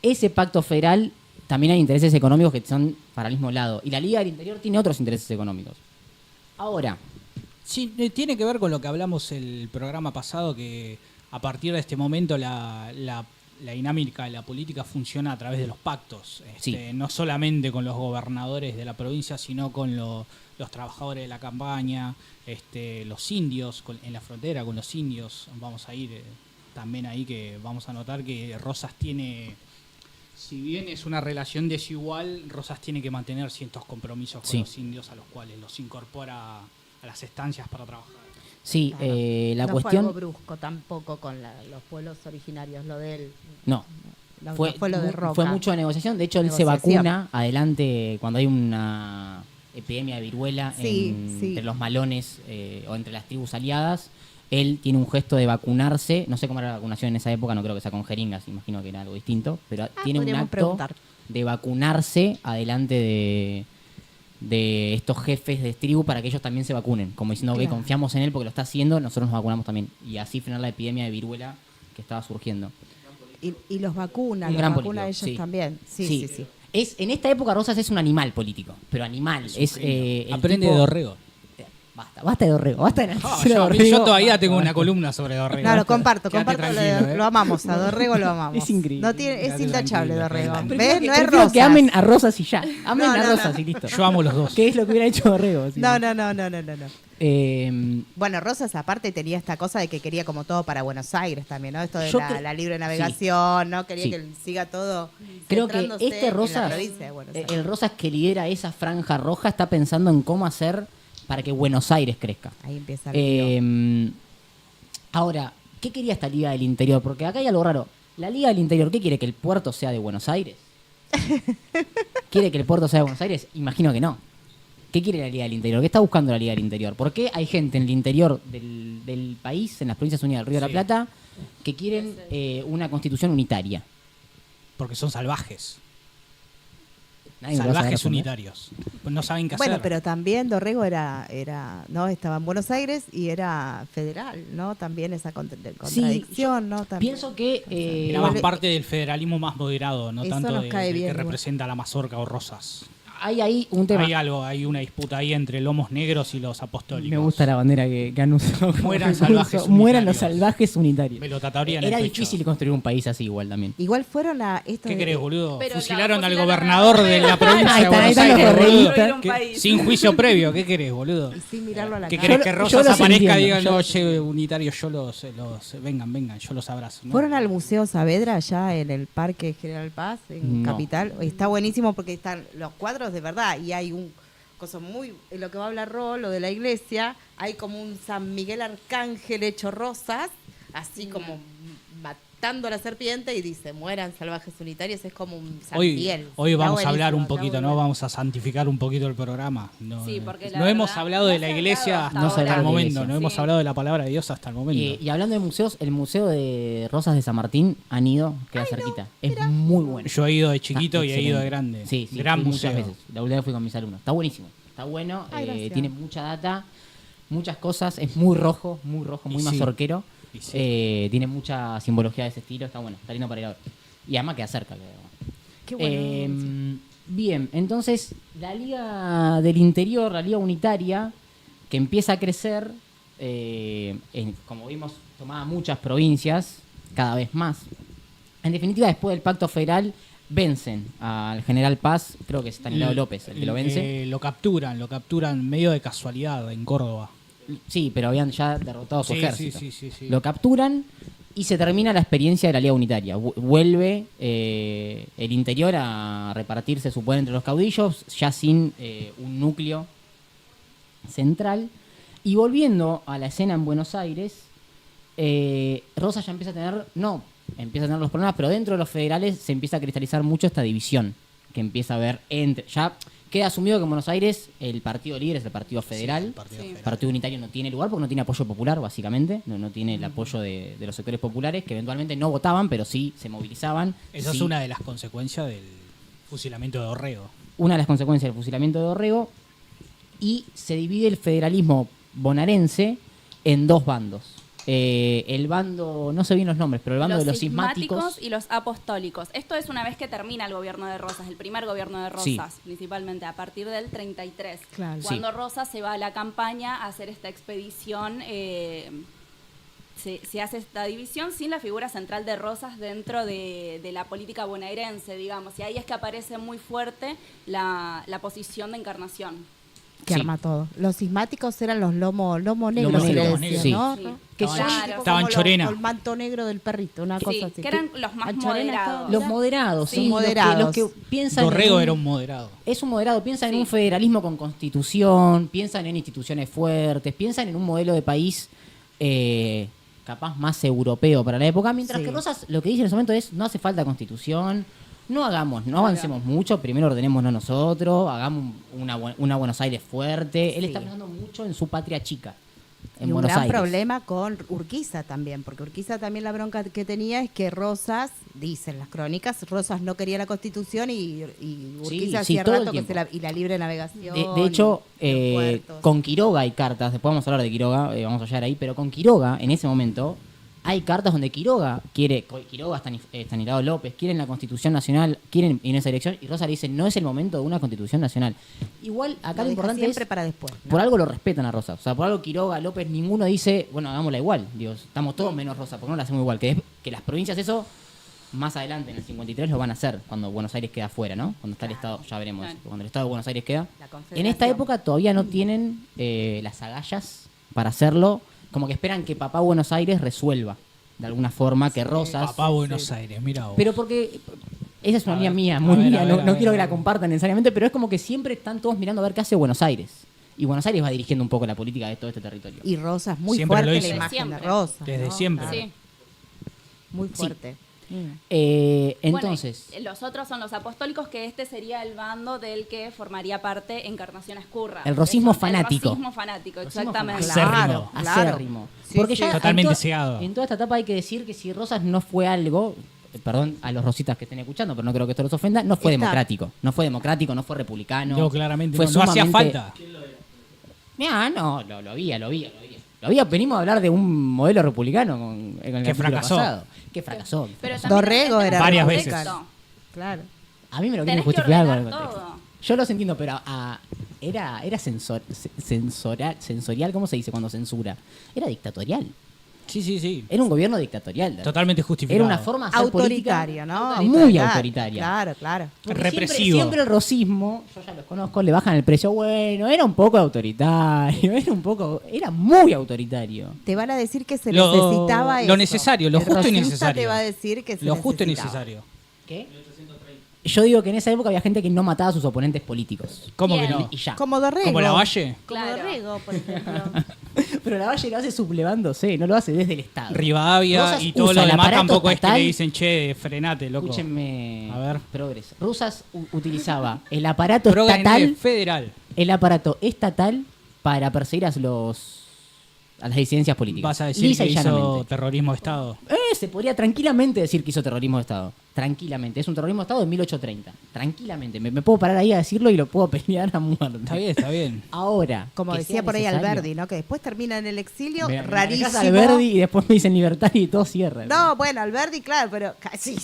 Speaker 3: ese pacto federal también hay intereses económicos que son para el mismo lado. Y la Liga del Interior tiene otros intereses económicos. Ahora,
Speaker 2: Sí, tiene que ver con lo que hablamos el programa pasado, que a partir de este momento la la dinámica de la política funciona a través de los pactos.
Speaker 3: Sí.
Speaker 2: No solamente con los gobernadores de la provincia, sino con los trabajadores de la campaña, los indios, en la frontera con los indios. Vamos a ir también ahí, que vamos a notar que Rosas tiene, si bien es una relación desigual, Rosas tiene que mantener ciertos compromisos con los indios, a los cuales los incorpora a las estancias para trabajar.
Speaker 3: Sí,
Speaker 1: Claro.
Speaker 3: la
Speaker 1: no
Speaker 3: cuestión...
Speaker 1: fue algo brusco tampoco con los pueblos originarios, lo de él.
Speaker 3: No,
Speaker 1: No
Speaker 3: fue
Speaker 1: lo de Roca.
Speaker 3: fue mucho de negociación. De hecho, él se
Speaker 1: Negociación.
Speaker 3: vacuna adelante cuando hay una epidemia de viruela
Speaker 1: Sí.
Speaker 3: entre los malones o entre las tribus aliadas. Él tiene un gesto de vacunarse. No sé cómo era la vacunación en esa época, no creo que sea con jeringas, imagino que era algo distinto. Pero tiene un
Speaker 1: podríamos
Speaker 3: acto
Speaker 1: preguntar.
Speaker 3: de vacunarse adelante de estos jefes de tribu para que ellos también se vacunen. Como diciendo,
Speaker 1: Claro.
Speaker 3: que confiamos en él porque lo está haciendo, nosotros nos vacunamos también. Y así frenar la epidemia de viruela que estaba surgiendo.
Speaker 1: Y los vacuna,
Speaker 3: Un
Speaker 1: los
Speaker 3: gran
Speaker 1: vacuna
Speaker 3: político,
Speaker 1: ellos
Speaker 3: sí.
Speaker 1: también. Sí.
Speaker 3: En esta época Rosas es un animal político, pero animal.
Speaker 2: Aprende de Dorrego.
Speaker 3: Basta de Dorrego, basta de
Speaker 2: Yo todavía tengo una columna sobre Dorrego.
Speaker 1: No, lo comparto,
Speaker 2: Quédate
Speaker 1: comparto.
Speaker 2: tranquilo,
Speaker 1: Lo amamos, a Dorrego lo amamos.
Speaker 3: Es increíble.
Speaker 1: No tiene, es
Speaker 2: Quédate
Speaker 1: intachable
Speaker 2: tranquilo,
Speaker 1: Dorrego.
Speaker 2: prefiero
Speaker 1: ¿Ves? No es
Speaker 3: Prefiero
Speaker 1: Rosas.
Speaker 3: que amen a Rosas y ya. Amen
Speaker 1: No,
Speaker 3: a
Speaker 1: no,
Speaker 3: Rosas
Speaker 1: no.
Speaker 3: y listo.
Speaker 2: Yo amo los dos.
Speaker 3: ¿Qué es lo que hubiera hecho Dorrego? Sí.
Speaker 1: No.
Speaker 3: Eh,
Speaker 1: Bueno, Rosas aparte tenía esta cosa de que quería como todo para Buenos Aires también, ¿no? Esto de
Speaker 3: Yo
Speaker 1: la libre navegación, ¿no? Quería
Speaker 3: Sí.
Speaker 1: que siga todo
Speaker 3: Creo que
Speaker 1: centrándose
Speaker 3: este
Speaker 1: en la
Speaker 3: Rosas,
Speaker 1: provincia de Buenos Aires.
Speaker 3: el Rosas que lidera esa franja roja está pensando en cómo hacer para que Buenos Aires crezca.
Speaker 1: Ahí empieza el lío.
Speaker 3: Ahora, ¿qué quería esta Liga del Interior? Porque acá hay algo raro. La Liga del Interior, ¿qué quiere? ¿Que el puerto sea de Buenos Aires? ¿Quiere que el puerto sea de Buenos Aires? Imagino que no. ¿Qué quiere la Liga del Interior? ¿Qué está buscando la Liga del Interior? ¿Por qué hay gente en el interior del país, en las provincias unidas del Río de la
Speaker 2: Sí.
Speaker 3: Plata, que quieren una constitución unitaria?
Speaker 2: Porque son salvajes.
Speaker 3: Nadie me lo va a saber
Speaker 2: Salvajes
Speaker 3: responder.
Speaker 2: unitarios. Pues no saben qué
Speaker 1: Bueno,
Speaker 2: hacer.
Speaker 1: pero también Dorrego era, ¿no? Estaba en Buenos Aires y era federal, ¿no? También esa contradicción, ¿no? También.
Speaker 3: Pienso que...
Speaker 2: Era más parte del federalismo más moderado, no
Speaker 1: Eso
Speaker 2: tanto
Speaker 1: nos
Speaker 2: del
Speaker 1: cae bien,
Speaker 2: que
Speaker 1: igual.
Speaker 2: representa a la mazorca o Rosas.
Speaker 3: hay ahí un tema.
Speaker 2: Hay una disputa ahí entre lomos negros y los apostólicos.
Speaker 3: Me gusta la bandera que anunció. como
Speaker 2: Mueran
Speaker 3: recurso.
Speaker 2: salvajes
Speaker 3: Mueran los
Speaker 2: unitarios.
Speaker 3: salvajes unitarios.
Speaker 2: Me lo tatuarían en
Speaker 3: Era
Speaker 2: el pecho.
Speaker 3: difícil construir un país así igual también.
Speaker 1: Igual fueron a esto
Speaker 2: ¿Qué
Speaker 1: de-
Speaker 2: querés, boludo?
Speaker 4: Pero,
Speaker 2: Fusilaron
Speaker 4: claro,
Speaker 2: al
Speaker 4: fusilaron
Speaker 2: gobernador
Speaker 4: a-
Speaker 2: de la provincia
Speaker 3: Ahí
Speaker 2: de
Speaker 3: están
Speaker 2: Buenos
Speaker 3: los
Speaker 2: Aires,
Speaker 3: correístas.
Speaker 2: boludo.
Speaker 4: Un país.
Speaker 2: Sin juicio previo, ¿qué querés, boludo?
Speaker 1: Y sin mirarlo a la
Speaker 2: ¿Qué
Speaker 1: cara.
Speaker 2: querés
Speaker 3: Yo-
Speaker 2: que
Speaker 3: yo
Speaker 2: Rosas
Speaker 3: los
Speaker 2: aparezca y
Speaker 3: entiendo,
Speaker 2: diga,
Speaker 3: yo-
Speaker 2: no, che, unitario, vengan, yo los abrazo? ¿no?
Speaker 1: ¿Fueron al Museo Saavedra allá en el Parque General Paz, en
Speaker 3: No.
Speaker 1: Capital? Está buenísimo porque están los cuadros de verdad y hay un cosa muy, lo que va a hablar Ro, lo de la iglesia, hay como un San Miguel Arcángel hecho rosas, así como matando a la serpiente y dice, mueran salvajes unitarios, es como un San
Speaker 2: Hoy
Speaker 1: Miguel.
Speaker 2: vamos
Speaker 1: Está
Speaker 2: a hablar un
Speaker 1: buenísimo,
Speaker 2: poquito,
Speaker 1: está
Speaker 2: ¿no?
Speaker 1: muy bueno.
Speaker 2: Vamos a santificar un poquito el programa. No,
Speaker 4: Sí, porque la
Speaker 2: no hemos
Speaker 4: verdad,
Speaker 2: hablado de
Speaker 4: no
Speaker 2: la
Speaker 4: se ha
Speaker 2: iglesia
Speaker 4: hablado
Speaker 3: hasta
Speaker 2: hasta
Speaker 3: ahora.
Speaker 2: el momento,
Speaker 3: iglesia,
Speaker 2: no hemos
Speaker 4: sí.
Speaker 2: hablado de la palabra de Dios hasta el momento.
Speaker 3: Y hablando de museos, el museo de Rosas de San Martín han ido, queda cerquita. Es muy bueno.
Speaker 2: Yo he ido de chiquito
Speaker 3: Está
Speaker 2: y he ido de
Speaker 3: excelente.
Speaker 2: grande.
Speaker 3: Sí,
Speaker 2: Gran
Speaker 3: fui
Speaker 2: museo.
Speaker 3: muchas veces. La última vez fui con mis alumnos. Está buenísimo. Está bueno,
Speaker 1: Ay, gracias.
Speaker 3: tiene mucha data, muchas cosas. Es muy rojo, muy
Speaker 2: Y sí.
Speaker 3: mazorquero.
Speaker 2: Y sí.
Speaker 3: Tiene mucha simbología de ese estilo. Está bueno, está lindo para ir a ver. Y además queda cerca.
Speaker 1: Qué bueno.
Speaker 3: Bien, entonces la Liga del Interior, la Liga Unitaria, que empieza a crecer, como vimos, tomaba muchas provincias, cada vez más. En definitiva, después del Pacto Federal, vencen al general Paz, creo que es Stanislao López el que lo vence.
Speaker 2: Lo capturan medio de casualidad en Córdoba.
Speaker 3: Sí, pero habían ya derrotado su
Speaker 2: Sí,
Speaker 3: ejército.
Speaker 2: sí.
Speaker 3: Lo capturan y se termina la experiencia de la Liga Unitaria. Vuelve el interior a repartirse su poder entre los caudillos, ya sin un núcleo central. Y volviendo a la escena en Buenos Aires, Rosas ya empieza a tener los problemas, pero dentro de los federales se empieza a cristalizar mucho esta división que empieza a haber entre... Ya queda asumido que en Buenos Aires el partido líder es el partido federal.
Speaker 2: el partido
Speaker 4: Sí.
Speaker 2: federal.
Speaker 3: Partido unitario no tiene lugar porque no tiene apoyo popular, básicamente. No tiene el apoyo de los sectores populares, que eventualmente no votaban, pero sí se movilizaban.
Speaker 2: Esa
Speaker 3: Sí.
Speaker 2: es una de las consecuencias del fusilamiento de Dorrego.
Speaker 3: Una de las consecuencias del fusilamiento de Dorrego. Y se divide el federalismo bonaerense en dos bandos. El bando, no sé bien los nombres, pero el bando de los cismáticos.
Speaker 4: y los apostólicos. Esto es una vez que termina el gobierno de Rosas, el primer gobierno de Rosas,
Speaker 3: Sí.
Speaker 4: principalmente a partir del 33.
Speaker 1: Claro.
Speaker 4: Cuando Rosas se va a la campaña a hacer esta expedición se hace esta división sin la figura central de Rosas dentro de la política bonaerense, digamos. Y ahí es que aparece muy fuerte la posición de Encarnación.
Speaker 1: Que
Speaker 3: Sí.
Speaker 1: arma todo. Los sismáticos eran los lomo negros, se le
Speaker 3: negros,
Speaker 1: decía,
Speaker 3: sí.
Speaker 1: ¿no?
Speaker 4: Sí.
Speaker 1: Que
Speaker 2: Estaban-
Speaker 1: son tipo
Speaker 2: estaban
Speaker 1: como
Speaker 2: chorena.
Speaker 1: el manto negro del perrito, una cosa
Speaker 4: Sí,
Speaker 1: así.
Speaker 4: que eran los más
Speaker 1: Anchorena
Speaker 4: moderados.
Speaker 3: Los moderados,
Speaker 1: Sí,
Speaker 3: sí.
Speaker 1: moderados.
Speaker 3: Los que piensan
Speaker 2: Dorrego
Speaker 3: en
Speaker 2: era un moderado.
Speaker 3: Es un moderado, piensan en
Speaker 4: Sí.
Speaker 3: un federalismo con constitución, piensan en instituciones fuertes, piensan en un modelo de país capaz más europeo para la época, mientras
Speaker 1: Sí.
Speaker 3: que Rosas lo que dice en ese momento es no hace falta constitución, no avancemos mucho, primero ordenémonos nosotros, hagamos una Buenos Aires fuerte. Él
Speaker 1: Sí.
Speaker 3: está pensando mucho en su patria chica, en
Speaker 1: Y un
Speaker 3: Buenos
Speaker 1: gran
Speaker 3: Aires.
Speaker 1: problema con Urquiza también, porque Urquiza también la bronca que tenía es que Rosas, dicen las crónicas, Rosas no quería la Constitución y Urquiza
Speaker 3: sí,
Speaker 1: hacía
Speaker 3: todo el
Speaker 1: rato que
Speaker 3: tiempo.
Speaker 1: y la libre navegación.
Speaker 3: De hecho,
Speaker 1: y los puertos.
Speaker 3: con Quiroga hay cartas, después vamos a hablar de Quiroga, vamos a llegar ahí, pero con Quiroga, en ese momento, hay cartas donde Quiroga, Estanislao López, quieren la Constitución Nacional, quieren ir en esa dirección, y Rosa le dice, no es el momento de una Constitución Nacional. Igual, acá
Speaker 1: Lo
Speaker 3: lo
Speaker 1: deja
Speaker 3: importante
Speaker 1: siempre
Speaker 3: es,
Speaker 1: para después, ¿no?
Speaker 3: por algo lo respetan a Rosa, o sea, por algo Quiroga, López, ninguno dice, bueno, hagámosla igual, digo, estamos todos menos Rosa, porque no la hacemos igual, que las provincias eso... Más adelante, en el 53, lo van a hacer cuando Buenos Aires queda fuera, ¿no? Cuando está el Estado, ya veremos,
Speaker 4: Claro.
Speaker 3: cuando el Estado de Buenos Aires queda.
Speaker 1: La
Speaker 3: En
Speaker 1: Confederación.
Speaker 3: esta época todavía no tienen las agallas para hacerlo, como que esperan que papá Buenos Aires resuelva, de alguna forma, que Rosas...
Speaker 2: Papá Buenos Aires, mira vos.
Speaker 3: Pero porque esa es una
Speaker 2: A
Speaker 3: línea
Speaker 2: ver,
Speaker 3: mía,
Speaker 2: a
Speaker 3: muy
Speaker 2: ver,
Speaker 3: mía,
Speaker 2: a
Speaker 3: no,
Speaker 2: ver,
Speaker 3: no
Speaker 2: a
Speaker 3: quiero
Speaker 2: ver,
Speaker 3: que
Speaker 2: a
Speaker 3: la
Speaker 2: ver.
Speaker 3: compartan necesariamente, pero es como que siempre están todos mirando a ver qué hace Buenos Aires. Y Buenos Aires va dirigiendo un poco la política de todo este territorio.
Speaker 1: Y Rosas, muy
Speaker 2: Siempre lo
Speaker 1: fuerte
Speaker 2: hizo.
Speaker 1: la imagen
Speaker 4: Siempre.
Speaker 1: de Rosas.
Speaker 2: Desde
Speaker 1: ¿no?
Speaker 2: siempre.
Speaker 1: Claro,
Speaker 4: Sí.
Speaker 1: muy fuerte.
Speaker 3: Entonces,
Speaker 4: Bueno, y los otros son los apostólicos, que este sería el bando del que formaría parte Encarnación Escurra.
Speaker 3: El rosismo
Speaker 4: Eso,
Speaker 3: fanático.
Speaker 4: El rosismo fanático,
Speaker 3: Rosismo
Speaker 4: exactamente.
Speaker 2: fanático.
Speaker 1: Claro, claro.
Speaker 3: acérrimo.
Speaker 1: Sí,
Speaker 3: Porque
Speaker 1: sí.
Speaker 3: ya
Speaker 2: Totalmente
Speaker 3: en
Speaker 2: cegado.
Speaker 3: En toda esta etapa hay que decir que si Rosas no fue algo, perdón a los rositas que estén escuchando, pero no creo que esto los ofenda, no fue
Speaker 1: Está.
Speaker 3: democrático. No fue democrático, no fue republicano.
Speaker 2: Yo claramente
Speaker 3: fue
Speaker 2: no hacía
Speaker 3: sumamente-
Speaker 2: falta.
Speaker 3: No, lo había. Venimos a hablar de un modelo republicano con el capítulo
Speaker 2: fracasó.
Speaker 3: pasado. Que fracasó.
Speaker 4: Pero
Speaker 3: fracasó.
Speaker 4: también
Speaker 1: Dorrego
Speaker 4: en
Speaker 1: era
Speaker 4: este
Speaker 2: Varias
Speaker 4: contexto,
Speaker 2: veces.
Speaker 1: Claro.
Speaker 3: A mí me lo quieren
Speaker 4: Tenés que
Speaker 3: justificar con el
Speaker 4: ordenar
Speaker 3: contexto.
Speaker 4: todo.
Speaker 3: Yo los entiendo, pero era sensorial, ¿cómo se dice cuando censura? Era dictatorial.
Speaker 2: Sí.
Speaker 3: Era un gobierno dictatorial.
Speaker 2: Totalmente justificado.
Speaker 3: Era una forma de hacer
Speaker 1: Autoritaria,
Speaker 3: política
Speaker 1: ¿no?
Speaker 3: muy
Speaker 1: Claro,
Speaker 3: autoritaria.
Speaker 1: Claro.
Speaker 3: Porque
Speaker 2: Represivo.
Speaker 3: Siempre el rosismo, yo ya los conozco, le bajan el precio. Bueno, era un poco autoritario, era muy autoritario.
Speaker 1: Te van a decir que se
Speaker 2: Lo-
Speaker 1: necesitaba
Speaker 2: lo
Speaker 1: eso.
Speaker 2: necesario, lo
Speaker 1: El
Speaker 2: justo y
Speaker 1: rosista
Speaker 2: necesario.
Speaker 1: te va a decir que se
Speaker 2: Lo justo y
Speaker 1: necesitaba.
Speaker 2: necesario.
Speaker 3: ¿Qué? Yo digo que en esa época había gente que no mataba a sus oponentes políticos.
Speaker 2: ¿Cómo
Speaker 4: Bien.
Speaker 2: que no?
Speaker 3: Y ya.
Speaker 1: Como Dorrego.
Speaker 2: ¿Como la Valle?
Speaker 1: Como
Speaker 4: Claro.
Speaker 1: Dorrego, por ejemplo.
Speaker 3: Pero la Valle lo hace sublevándose, no lo hace desde el Estado.
Speaker 2: Rivadavia
Speaker 3: Rosas
Speaker 2: y todo
Speaker 3: usa
Speaker 2: lo
Speaker 3: el
Speaker 2: demás
Speaker 3: aparato
Speaker 2: tampoco es que
Speaker 3: estatal.
Speaker 2: le dicen, che, frenate, loco.
Speaker 3: Escúchenme.
Speaker 2: A ver.
Speaker 3: Progreso. Rosas utilizaba el aparato
Speaker 2: Progre
Speaker 3: estatal.
Speaker 2: federal.
Speaker 3: El aparato estatal para perseguir a las disidencias políticas.
Speaker 2: Vas a decir
Speaker 3: Lisa
Speaker 2: que
Speaker 3: y
Speaker 2: hizo
Speaker 3: llanamente.
Speaker 2: terrorismo de Estado.
Speaker 3: Se podría tranquilamente decir que hizo terrorismo de Estado. Tranquilamente. Es un terrorismo de Estado de 1830. Tranquilamente. Me puedo parar ahí a decirlo y lo puedo pelear a muerte.
Speaker 2: Está bien.
Speaker 3: Ahora.
Speaker 1: Como
Speaker 3: que
Speaker 1: decía
Speaker 3: sea
Speaker 1: por ahí
Speaker 3: necesario.
Speaker 1: Alberdi, ¿no? Que después termina en el exilio,
Speaker 3: Me
Speaker 1: rarísimo.
Speaker 3: manejás a Alberdi y después me dicen libertad y todo cierra.
Speaker 1: No, bueno, Alberdi, claro, pero sí.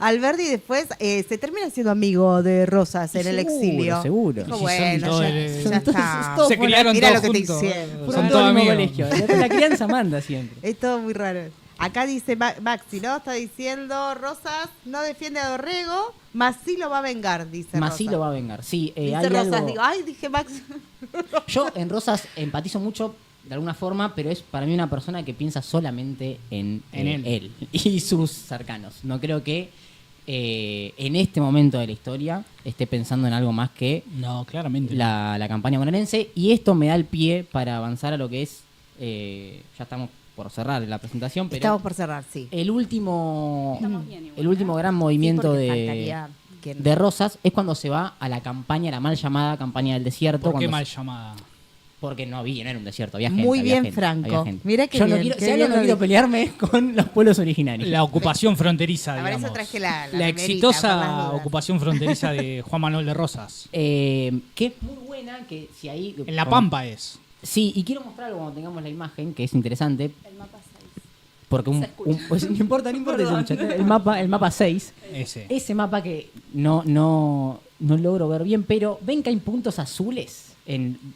Speaker 1: Alberdi después se termina siendo amigo de Rosas en el
Speaker 3: Seguro,
Speaker 1: seguro.
Speaker 3: seguro.
Speaker 1: Dijo,
Speaker 2: Y si son
Speaker 1: bueno,
Speaker 2: todos
Speaker 1: ya,
Speaker 2: el-
Speaker 1: ya
Speaker 3: Entonces,
Speaker 1: está.
Speaker 3: todo
Speaker 2: Se
Speaker 3: fue
Speaker 2: criaron
Speaker 1: Mirá
Speaker 2: todos
Speaker 1: lo que te
Speaker 2: juntos.
Speaker 1: hicieron.
Speaker 3: Fueron
Speaker 2: Son
Speaker 3: todos
Speaker 2: todos
Speaker 3: al mismo
Speaker 2: amigos.
Speaker 3: colegio. La crianza manda siempre.
Speaker 1: Es todo muy raro. Acá dice Maxi, ¿no? Está diciendo, Rosas no defiende a Dorrego, mas sí lo va a vengar, dice
Speaker 3: Masí
Speaker 1: Rosas.
Speaker 3: lo va a vengar. Sí,
Speaker 1: Dice
Speaker 3: hay
Speaker 1: Rosas,
Speaker 3: algo...
Speaker 1: digo, ay, dije Max.
Speaker 3: Yo en Rosas empatizo mucho de alguna forma, pero es para mí una persona que piensa solamente en él y sus cercanos. No creo que en este momento de la historia esté pensando en algo más que
Speaker 2: No, claramente.
Speaker 3: la campaña bonaerense, y esto me da el pie para avanzar a lo que es, ya estamos por cerrar la presentación, pero
Speaker 1: Estamos por cerrar, sí.
Speaker 3: el último
Speaker 4: Estamos bien igual,
Speaker 3: el último gran movimiento
Speaker 1: Sí, porque faltaría quien-
Speaker 3: de Rosas es cuando se va a la campaña, la mal llamada campaña del desierto.
Speaker 2: ¿Por qué
Speaker 3: cuando
Speaker 2: mal llamada?
Speaker 3: Porque no era un desierto, había gente.
Speaker 1: Muy
Speaker 3: había
Speaker 1: bien,
Speaker 3: gente,
Speaker 1: Franco.
Speaker 3: había gente.
Speaker 1: Mira qué
Speaker 3: Yo no
Speaker 1: bien,
Speaker 3: quiero,
Speaker 1: qué
Speaker 3: si algo
Speaker 1: bien
Speaker 3: no
Speaker 1: lo
Speaker 3: quiero
Speaker 1: dijiste.
Speaker 3: pelearme con los pueblos originarios.
Speaker 2: La ocupación fronteriza,
Speaker 1: Para eso
Speaker 2: digamos.
Speaker 1: traje la
Speaker 2: La
Speaker 1: remerita, por
Speaker 2: exitosa
Speaker 1: las dudas.
Speaker 2: ocupación fronteriza de Juan Manuel de Rosas.
Speaker 3: Que es muy buena, que si ahí...
Speaker 2: En La Pampa es.
Speaker 3: Sí, y quiero mostrar algo cuando tengamos la imagen, que es interesante,
Speaker 4: El mapa 6.
Speaker 3: porque
Speaker 4: Se escucha.
Speaker 3: pues, no importa,
Speaker 4: Perdón.
Speaker 3: se escucha. El mapa 6,
Speaker 2: Ese.
Speaker 3: ese mapa que no logro ver bien, pero ven que hay puntos azules.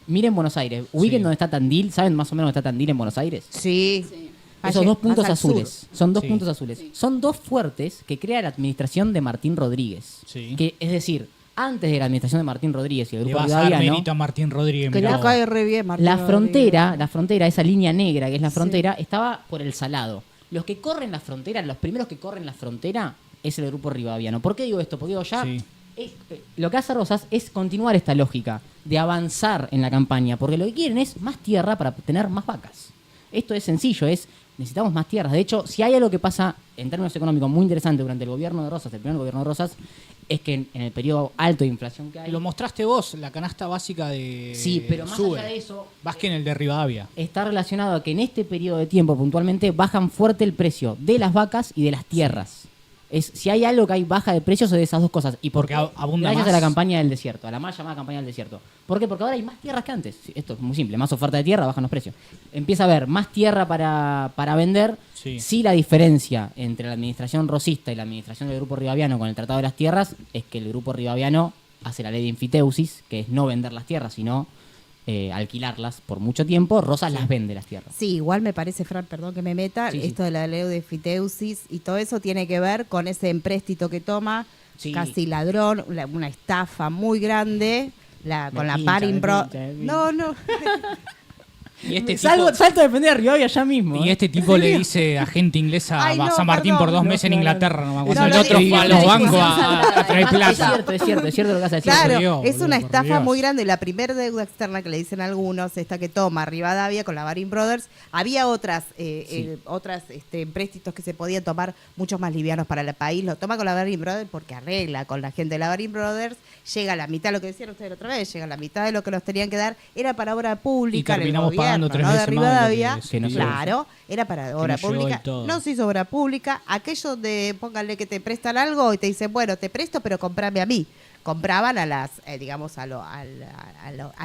Speaker 3: Miren Buenos Aires, ubiquen
Speaker 2: Sí.
Speaker 3: dónde está Tandil, ¿saben más o menos dónde está Tandil en Buenos Aires?
Speaker 1: Sí.
Speaker 4: Sí.
Speaker 3: Esos dos puntos
Speaker 1: más al sur.
Speaker 3: azules. Son dos
Speaker 2: Sí.
Speaker 3: puntos azules. Son dos fuertes que crea la administración de Martín Rodríguez.
Speaker 2: Sí.
Speaker 3: Que, es decir, antes de la administración de Martín Rodríguez y el
Speaker 2: Le
Speaker 3: grupo
Speaker 2: vas a dar
Speaker 3: Rivadavia,
Speaker 2: mérito a Martín Rodríguez.
Speaker 3: Que
Speaker 2: mirá
Speaker 1: Me
Speaker 2: vos.
Speaker 1: cae re bien, Martín
Speaker 3: la
Speaker 1: Rodríguez.
Speaker 3: frontera, esa línea negra que es la
Speaker 1: Sí.
Speaker 3: frontera, estaba por el Salado. Los que corren la frontera, los primeros que corren la frontera es el grupo rivadaviano. ¿Por qué digo esto? Porque digo, ya
Speaker 2: Sí.
Speaker 3: lo que hace Rosas es continuar esta lógica de avanzar en la campaña, porque lo que quieren es más tierra para tener más vacas. Esto es sencillo, necesitamos más tierras. De hecho, si hay algo que pasa en términos económicos muy interesante durante el gobierno de Rosas, el primer gobierno de Rosas, es que en el periodo alto de inflación que hay...
Speaker 2: Lo mostraste vos, la canasta básica de
Speaker 3: Sí, pero más
Speaker 2: sube.
Speaker 3: allá de eso,
Speaker 2: Más que en el de Rivadavia.
Speaker 3: está relacionado a que en este periodo de tiempo puntualmente bajan fuerte el precio de las vacas y de las tierras. Si hay algo que hay baja de precios es de esas dos cosas. ¿Y por
Speaker 2: Porque
Speaker 3: qué?
Speaker 2: abunda
Speaker 3: Gracias
Speaker 2: más.
Speaker 3: a la campaña del desierto, a la mal llamada campaña del desierto. ¿Por qué? Porque ahora hay más tierras que antes. Sí, esto es muy simple, más oferta de tierra, bajan los precios. Empieza a haber más tierra para vender.
Speaker 2: Sí.
Speaker 3: La diferencia entre la administración rosista y la administración del grupo rivadaviano con el Tratado de las Tierras es que el grupo rivadaviano hace la ley de enfiteusis, que es no vender las tierras, sino alquilarlas por mucho tiempo. Rosas las vende las tierras.
Speaker 1: Sí, igual me parece, Fran, perdón que me meta,
Speaker 3: Sí, sí.
Speaker 1: esto de la ley de fiteusis y todo eso tiene que ver con ese empréstito que toma,
Speaker 3: Sí.
Speaker 1: casi ladrón, una estafa muy grande, con la
Speaker 3: pincha,
Speaker 1: Baring
Speaker 3: me
Speaker 1: Bros.
Speaker 3: pincha, me pincha.
Speaker 1: No.
Speaker 2: Y este tipo,
Speaker 3: Salto de defender a Rivadavia ya mismo.
Speaker 2: y este tipo le dice a gente inglesa
Speaker 1: Ay,
Speaker 2: a
Speaker 1: no,
Speaker 2: San Martín por
Speaker 1: perdón.
Speaker 2: 2 meses en
Speaker 3: No,
Speaker 2: Inglaterra. No,
Speaker 1: No,
Speaker 2: cuando
Speaker 1: no,
Speaker 2: el otro
Speaker 1: no,
Speaker 2: fue a
Speaker 1: no,
Speaker 2: los
Speaker 1: no,
Speaker 2: bancos
Speaker 1: no,
Speaker 2: a traer plata.
Speaker 3: Es cierto lo que vas a decir.
Speaker 1: Claro,
Speaker 2: Dios,
Speaker 1: es
Speaker 2: boludo,
Speaker 1: una
Speaker 2: por
Speaker 1: estafa
Speaker 2: Dios.
Speaker 1: muy grande. La primera deuda externa que le dicen algunos, esta que toma Rivadavia con la Baring Brothers, había otras empréstitos que se podían tomar muchos más livianos para el país. Lo toma con la Baring Brothers porque arregla con la gente de la Baring Brothers, llega a la mitad, lo que decían ustedes la otra vez, llega a la mitad de lo que nos tenían que dar, era para obra pública en el
Speaker 2: terminamos
Speaker 1: gobierno,
Speaker 2: pagando 3
Speaker 1: ¿no? de
Speaker 2: veces más de lo que
Speaker 1: Rivadavia.
Speaker 2: se
Speaker 3: nos
Speaker 1: Claro, era para obra
Speaker 2: nos llegó
Speaker 1: pública.
Speaker 2: y todo.
Speaker 1: No se hizo obra pública. Aquello de, pónganle que te prestan algo y te dicen, bueno, te presto, pero comprame a mí. Compraban a las, digamos, a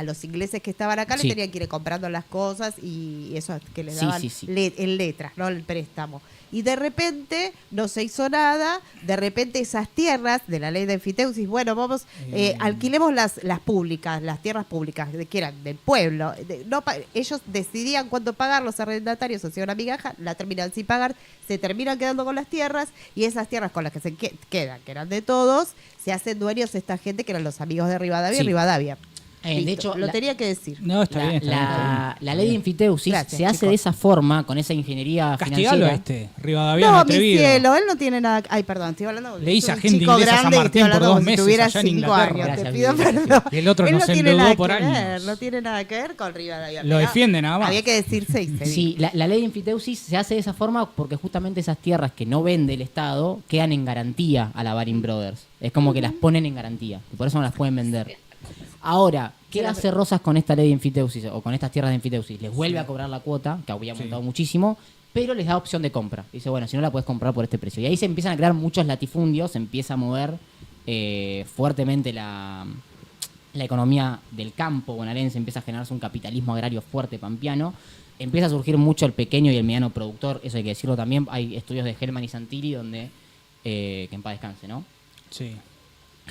Speaker 1: los ingleses que estaban acá,
Speaker 3: Sí.
Speaker 1: les tenían que ir comprando las cosas y eso que les
Speaker 3: Sí,
Speaker 1: daban
Speaker 3: sí, sí.
Speaker 1: en letras, ¿no? El préstamo. Y de repente no se hizo nada, de repente esas tierras de la ley de enfiteusis, bueno, vamos, alquilemos las públicas, las tierras públicas, que eran del pueblo. Ellos decidían cuánto pagar, los arrendatarios, hacían una migaja, la terminan sin pagar, se terminan quedando con las tierras y esas tierras con las que se quedan, que eran de todos, se hacen dueños esta gente que eran los amigos de Rivadavia
Speaker 3: Sí.
Speaker 1: y Rivadavia.
Speaker 3: De
Speaker 1: Listo,
Speaker 3: hecho,
Speaker 1: lo tenía que decir.
Speaker 2: No, está bien. Está bien, está
Speaker 3: la ley de enfiteusis
Speaker 1: Gracias,
Speaker 3: se hace
Speaker 1: chicos.
Speaker 3: de esa forma, con esa ingeniería
Speaker 2: bien. Castigalo a
Speaker 3: financiera.
Speaker 2: Rivadaviano
Speaker 1: No, mi
Speaker 2: atrevido.
Speaker 1: cielo, él no tiene nada. Ay, perdón, estoy hablando.
Speaker 2: Le hice
Speaker 1: es
Speaker 2: a
Speaker 1: un
Speaker 2: gente
Speaker 1: chico
Speaker 2: inglesa a San
Speaker 1: grande y
Speaker 2: Martín
Speaker 1: estoy
Speaker 2: por
Speaker 1: hablando
Speaker 2: 2
Speaker 1: como si
Speaker 2: meses
Speaker 1: tuviera
Speaker 2: allá en
Speaker 1: 5
Speaker 2: Inglaterra.
Speaker 1: años.
Speaker 3: Gracias,
Speaker 1: Te pido
Speaker 3: Vivi.
Speaker 1: perdón.
Speaker 2: Y el otro
Speaker 1: Él
Speaker 2: nos
Speaker 1: tiene
Speaker 2: endeudó
Speaker 1: nada
Speaker 2: por
Speaker 1: que ver,
Speaker 2: años.
Speaker 1: no tiene nada que ver con Rivadavia.
Speaker 2: Lo defiende nada más.
Speaker 1: Había que decir 6.
Speaker 3: Sí, la ley de enfiteusis se hace de esa forma porque justamente esas tierras que no vende el Estado quedan en garantía a la Baring Brothers. Es como que las ponen en garantía y por eso no las pueden vender. Ahora, ¿qué hace Rosas con esta ley de enfiteusis o con estas tierras de enfiteusis? Les vuelve a cobrar la cuota, que había aumentado muchísimo, pero les da opción de compra. Dice, bueno, si no la puedes comprar por este precio. Y ahí se empiezan a crear muchos latifundios, se empieza a mover fuertemente la economía del campo bonaerense, empieza a generarse un capitalismo agrario fuerte pampeano. Empieza a surgir mucho el pequeño y el mediano productor, eso hay que decirlo también. Hay estudios de Hellman y Santilli donde, que en paz descanse, ¿no?
Speaker 2: Sí.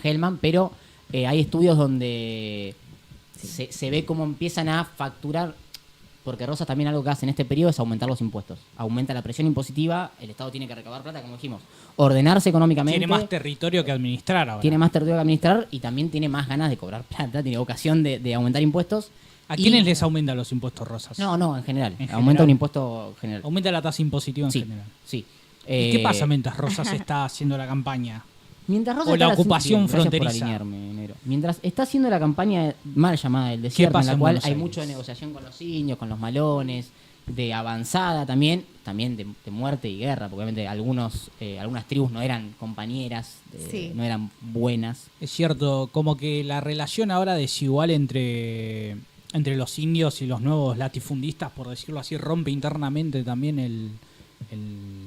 Speaker 3: Hellman, pero hay estudios donde se ve cómo empiezan a facturar, porque Rosas también algo que hace en este periodo es aumentar los impuestos. Aumenta la presión impositiva, el Estado tiene que recabar plata, como dijimos, ordenarse económicamente.
Speaker 2: Tiene más territorio que administrar ahora.
Speaker 3: Tiene más territorio que administrar y también tiene más ganas de cobrar plata, tiene vocación de aumentar impuestos.
Speaker 2: ¿A
Speaker 3: Y-
Speaker 2: quiénes les aumentan los impuestos, Rosas?
Speaker 3: No, en general.
Speaker 2: En
Speaker 3: Aumenta
Speaker 2: general.
Speaker 3: un impuesto general.
Speaker 2: Aumenta la tasa impositiva en
Speaker 3: Sí,
Speaker 2: general.
Speaker 3: sí.
Speaker 2: ¿Y qué pasa mientras Rosas está haciendo la campaña?
Speaker 3: Mientras Rosas
Speaker 2: o la
Speaker 3: está haciendo-
Speaker 2: ocupación
Speaker 3: Bien, gracias por
Speaker 2: fronteriza?
Speaker 3: alinearme, negro. Mientras está haciendo la campaña mal llamada del desierto, en
Speaker 2: pasa
Speaker 3: la
Speaker 2: en
Speaker 3: cual
Speaker 2: Buenos
Speaker 3: hay
Speaker 2: Aires?
Speaker 3: mucho de negociación con los indios, con los malones, de avanzada también de muerte y guerra, porque obviamente algunas tribus no eran compañeras,
Speaker 1: Sí.
Speaker 3: no eran buenas.
Speaker 2: Es cierto, como que la relación ahora desigual entre los indios y los nuevos latifundistas, por decirlo así, rompe internamente también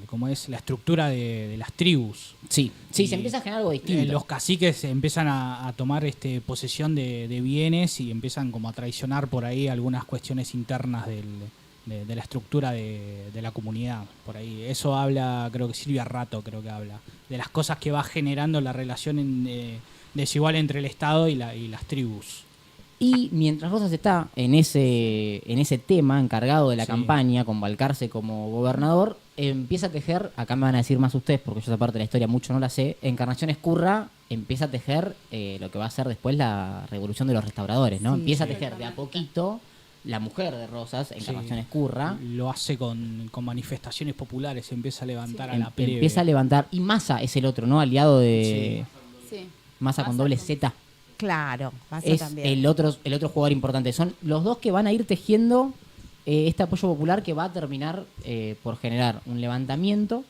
Speaker 2: como es la estructura de las tribus.
Speaker 3: Sí,
Speaker 2: Y,
Speaker 3: se empieza a generar algo distinto.
Speaker 2: los caciques empiezan a tomar posesión de bienes y empiezan como a traicionar por ahí algunas cuestiones internas de la estructura de la comunidad. Por ahí eso habla, creo que Silvia Rato creo que habla, de las cosas que va generando la relación desigual entre el Estado y las tribus.
Speaker 3: Y mientras Rosas está en ese tema, encargado de la campaña, con Balcarce como gobernador, empieza a tejer, acá me van a decir más ustedes, porque yo esa parte de la historia mucho no la sé, Encarnación Escurra empieza a tejer lo que va a ser después la revolución de los restauradores, ¿no?
Speaker 1: Sí,
Speaker 3: empieza a tejer de a poquito la mujer de Rosas, Encarnación Escurra.
Speaker 2: Lo hace con manifestaciones populares, empieza a levantar a la plebe.
Speaker 3: Empieza a levantar, y Massa es el otro, ¿no? Aliado de
Speaker 4: Sí.
Speaker 3: Massa con doble Z.
Speaker 1: Claro, pasa
Speaker 3: Es
Speaker 1: también.
Speaker 3: el otro jugador importante. Son los dos que van a ir tejiendo este apoyo popular que va a terminar por generar un levantamiento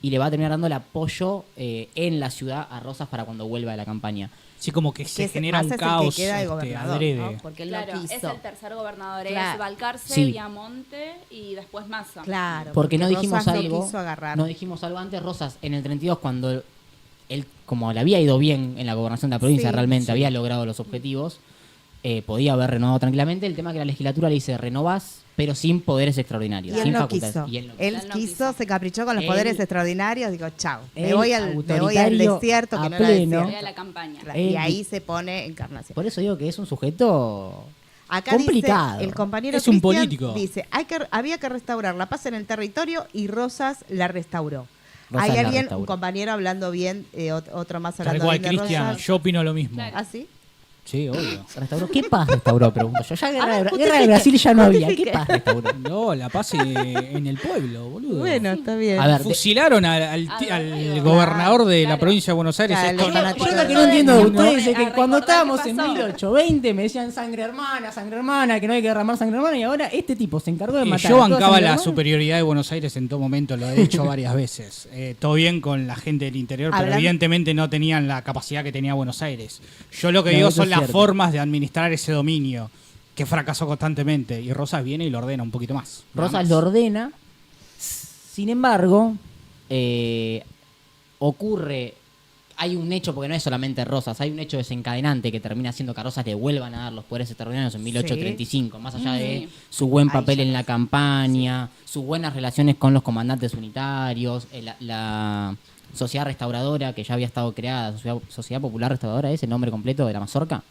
Speaker 3: y le va a terminar dando el apoyo en la ciudad a Rosas para cuando vuelva de la campaña.
Speaker 2: Sí, como que se genera un
Speaker 1: Massa es el
Speaker 2: caos
Speaker 1: que queda de gobernador,
Speaker 2: adrede.
Speaker 1: ¿no? Porque él
Speaker 4: Claro,
Speaker 1: no
Speaker 4: es
Speaker 1: quiso.
Speaker 4: el tercer gobernador,
Speaker 1: Claro.
Speaker 4: es Balcarce,
Speaker 3: Sí.
Speaker 4: Viamonte y después Massa.
Speaker 1: Claro.
Speaker 3: Porque no dijimos
Speaker 1: Rosas
Speaker 3: algo.
Speaker 1: No quiso agarrar.
Speaker 3: No dijimos algo antes. Rosas en el 32, cuando él, como le había ido bien en la gobernación de la provincia,
Speaker 1: Sí,
Speaker 3: realmente
Speaker 2: sí.
Speaker 3: había logrado los objetivos, podía haber renovado tranquilamente. El tema que la legislatura le dice renovás, pero sin poderes extraordinarios,
Speaker 1: Y él
Speaker 3: sin
Speaker 1: no
Speaker 3: facultades.
Speaker 1: quiso.
Speaker 3: Y él no
Speaker 1: Él
Speaker 4: Él no
Speaker 1: quiso,
Speaker 4: quiso.
Speaker 1: se caprichó con los
Speaker 3: Él-
Speaker 1: poderes extraordinarios. Digo, chao. Me
Speaker 3: él,
Speaker 1: voy al
Speaker 3: autoritario
Speaker 1: desierto que
Speaker 3: a
Speaker 1: no era
Speaker 3: pleno.
Speaker 4: Voy
Speaker 1: desierto.
Speaker 4: a la campaña.
Speaker 1: Claro,
Speaker 3: Él-
Speaker 1: y ahí se pone Encarnación.
Speaker 3: Por eso digo que es un sujeto
Speaker 1: Acá
Speaker 3: complicado.
Speaker 1: dice, el compañero
Speaker 2: Es un
Speaker 1: Cristian
Speaker 2: político.
Speaker 1: dice, había que restaurar la paz en el territorio y Rosas la restauró.
Speaker 3: Rosas
Speaker 1: Hay
Speaker 3: la
Speaker 1: alguien,
Speaker 3: restauró.
Speaker 1: un compañero hablando bien, otro más
Speaker 2: Tal
Speaker 1: hablando
Speaker 2: cual,
Speaker 1: bien de
Speaker 2: Cristian,
Speaker 1: Rosas.
Speaker 2: yo opino lo mismo.
Speaker 4: Claro.
Speaker 1: ¿Ah, sí?
Speaker 2: Sí, obvio.
Speaker 3: restauró. ¿Qué paz restauró? Pregunto yo. Ya guerra,
Speaker 1: ver,
Speaker 3: guerra de
Speaker 1: justifique,
Speaker 3: Brasil ya no había. ¿Qué
Speaker 1: justifique.
Speaker 3: paz restauró?
Speaker 2: No, la paz en el pueblo, boludo.
Speaker 1: Bueno, está bien.
Speaker 3: A ver,
Speaker 2: Fusilaron al gobernador de la
Speaker 4: Claro.
Speaker 2: provincia de Buenos Aires.
Speaker 1: Claro,
Speaker 2: Esto
Speaker 1: el
Speaker 2: no-
Speaker 1: fanático.
Speaker 3: Yo lo que no entiendo de ustedes es que
Speaker 4: A
Speaker 3: cuando
Speaker 4: recordar
Speaker 3: estábamos
Speaker 4: qué
Speaker 3: en
Speaker 4: pasó.
Speaker 3: 1820 me decían sangre hermana, que no hay que derramar sangre hermana, y ahora este tipo se encargó de
Speaker 2: Y
Speaker 3: matar.
Speaker 2: yo
Speaker 3: a toda
Speaker 2: bancaba
Speaker 3: sangre
Speaker 2: la
Speaker 3: hermana.
Speaker 2: superioridad de Buenos Aires en todo momento, lo he dicho varias veces. Todo bien con la gente del interior, pero
Speaker 1: Hablando-
Speaker 2: evidentemente no tenían la capacidad que tenía Buenos Aires. Yo lo que
Speaker 3: No,
Speaker 2: digo
Speaker 3: eso
Speaker 2: son
Speaker 3: es
Speaker 2: las
Speaker 3: cierto.
Speaker 2: formas de administrar ese dominio, que fracasó constantemente. Y Rosas viene y lo ordena un poquito más. nada
Speaker 3: Rosas
Speaker 2: más.
Speaker 3: lo ordena. Sin embargo, ocurre. Hay un hecho, porque no es solamente Rosas, hay un hecho desencadenante que termina haciendo que a Rosas le vuelvan a dar los poderes extraordinarios en 1835, más allá de
Speaker 4: Sí.
Speaker 3: su buen
Speaker 1: Ahí
Speaker 3: papel
Speaker 1: ya
Speaker 3: en
Speaker 1: no
Speaker 3: la
Speaker 1: sé.
Speaker 3: campaña, sus buenas relaciones con los comandantes unitarios, la Sociedad Restauradora que ya había estado creada, Sociedad Popular Restauradora, ¿es el nombre completo de la mazorca?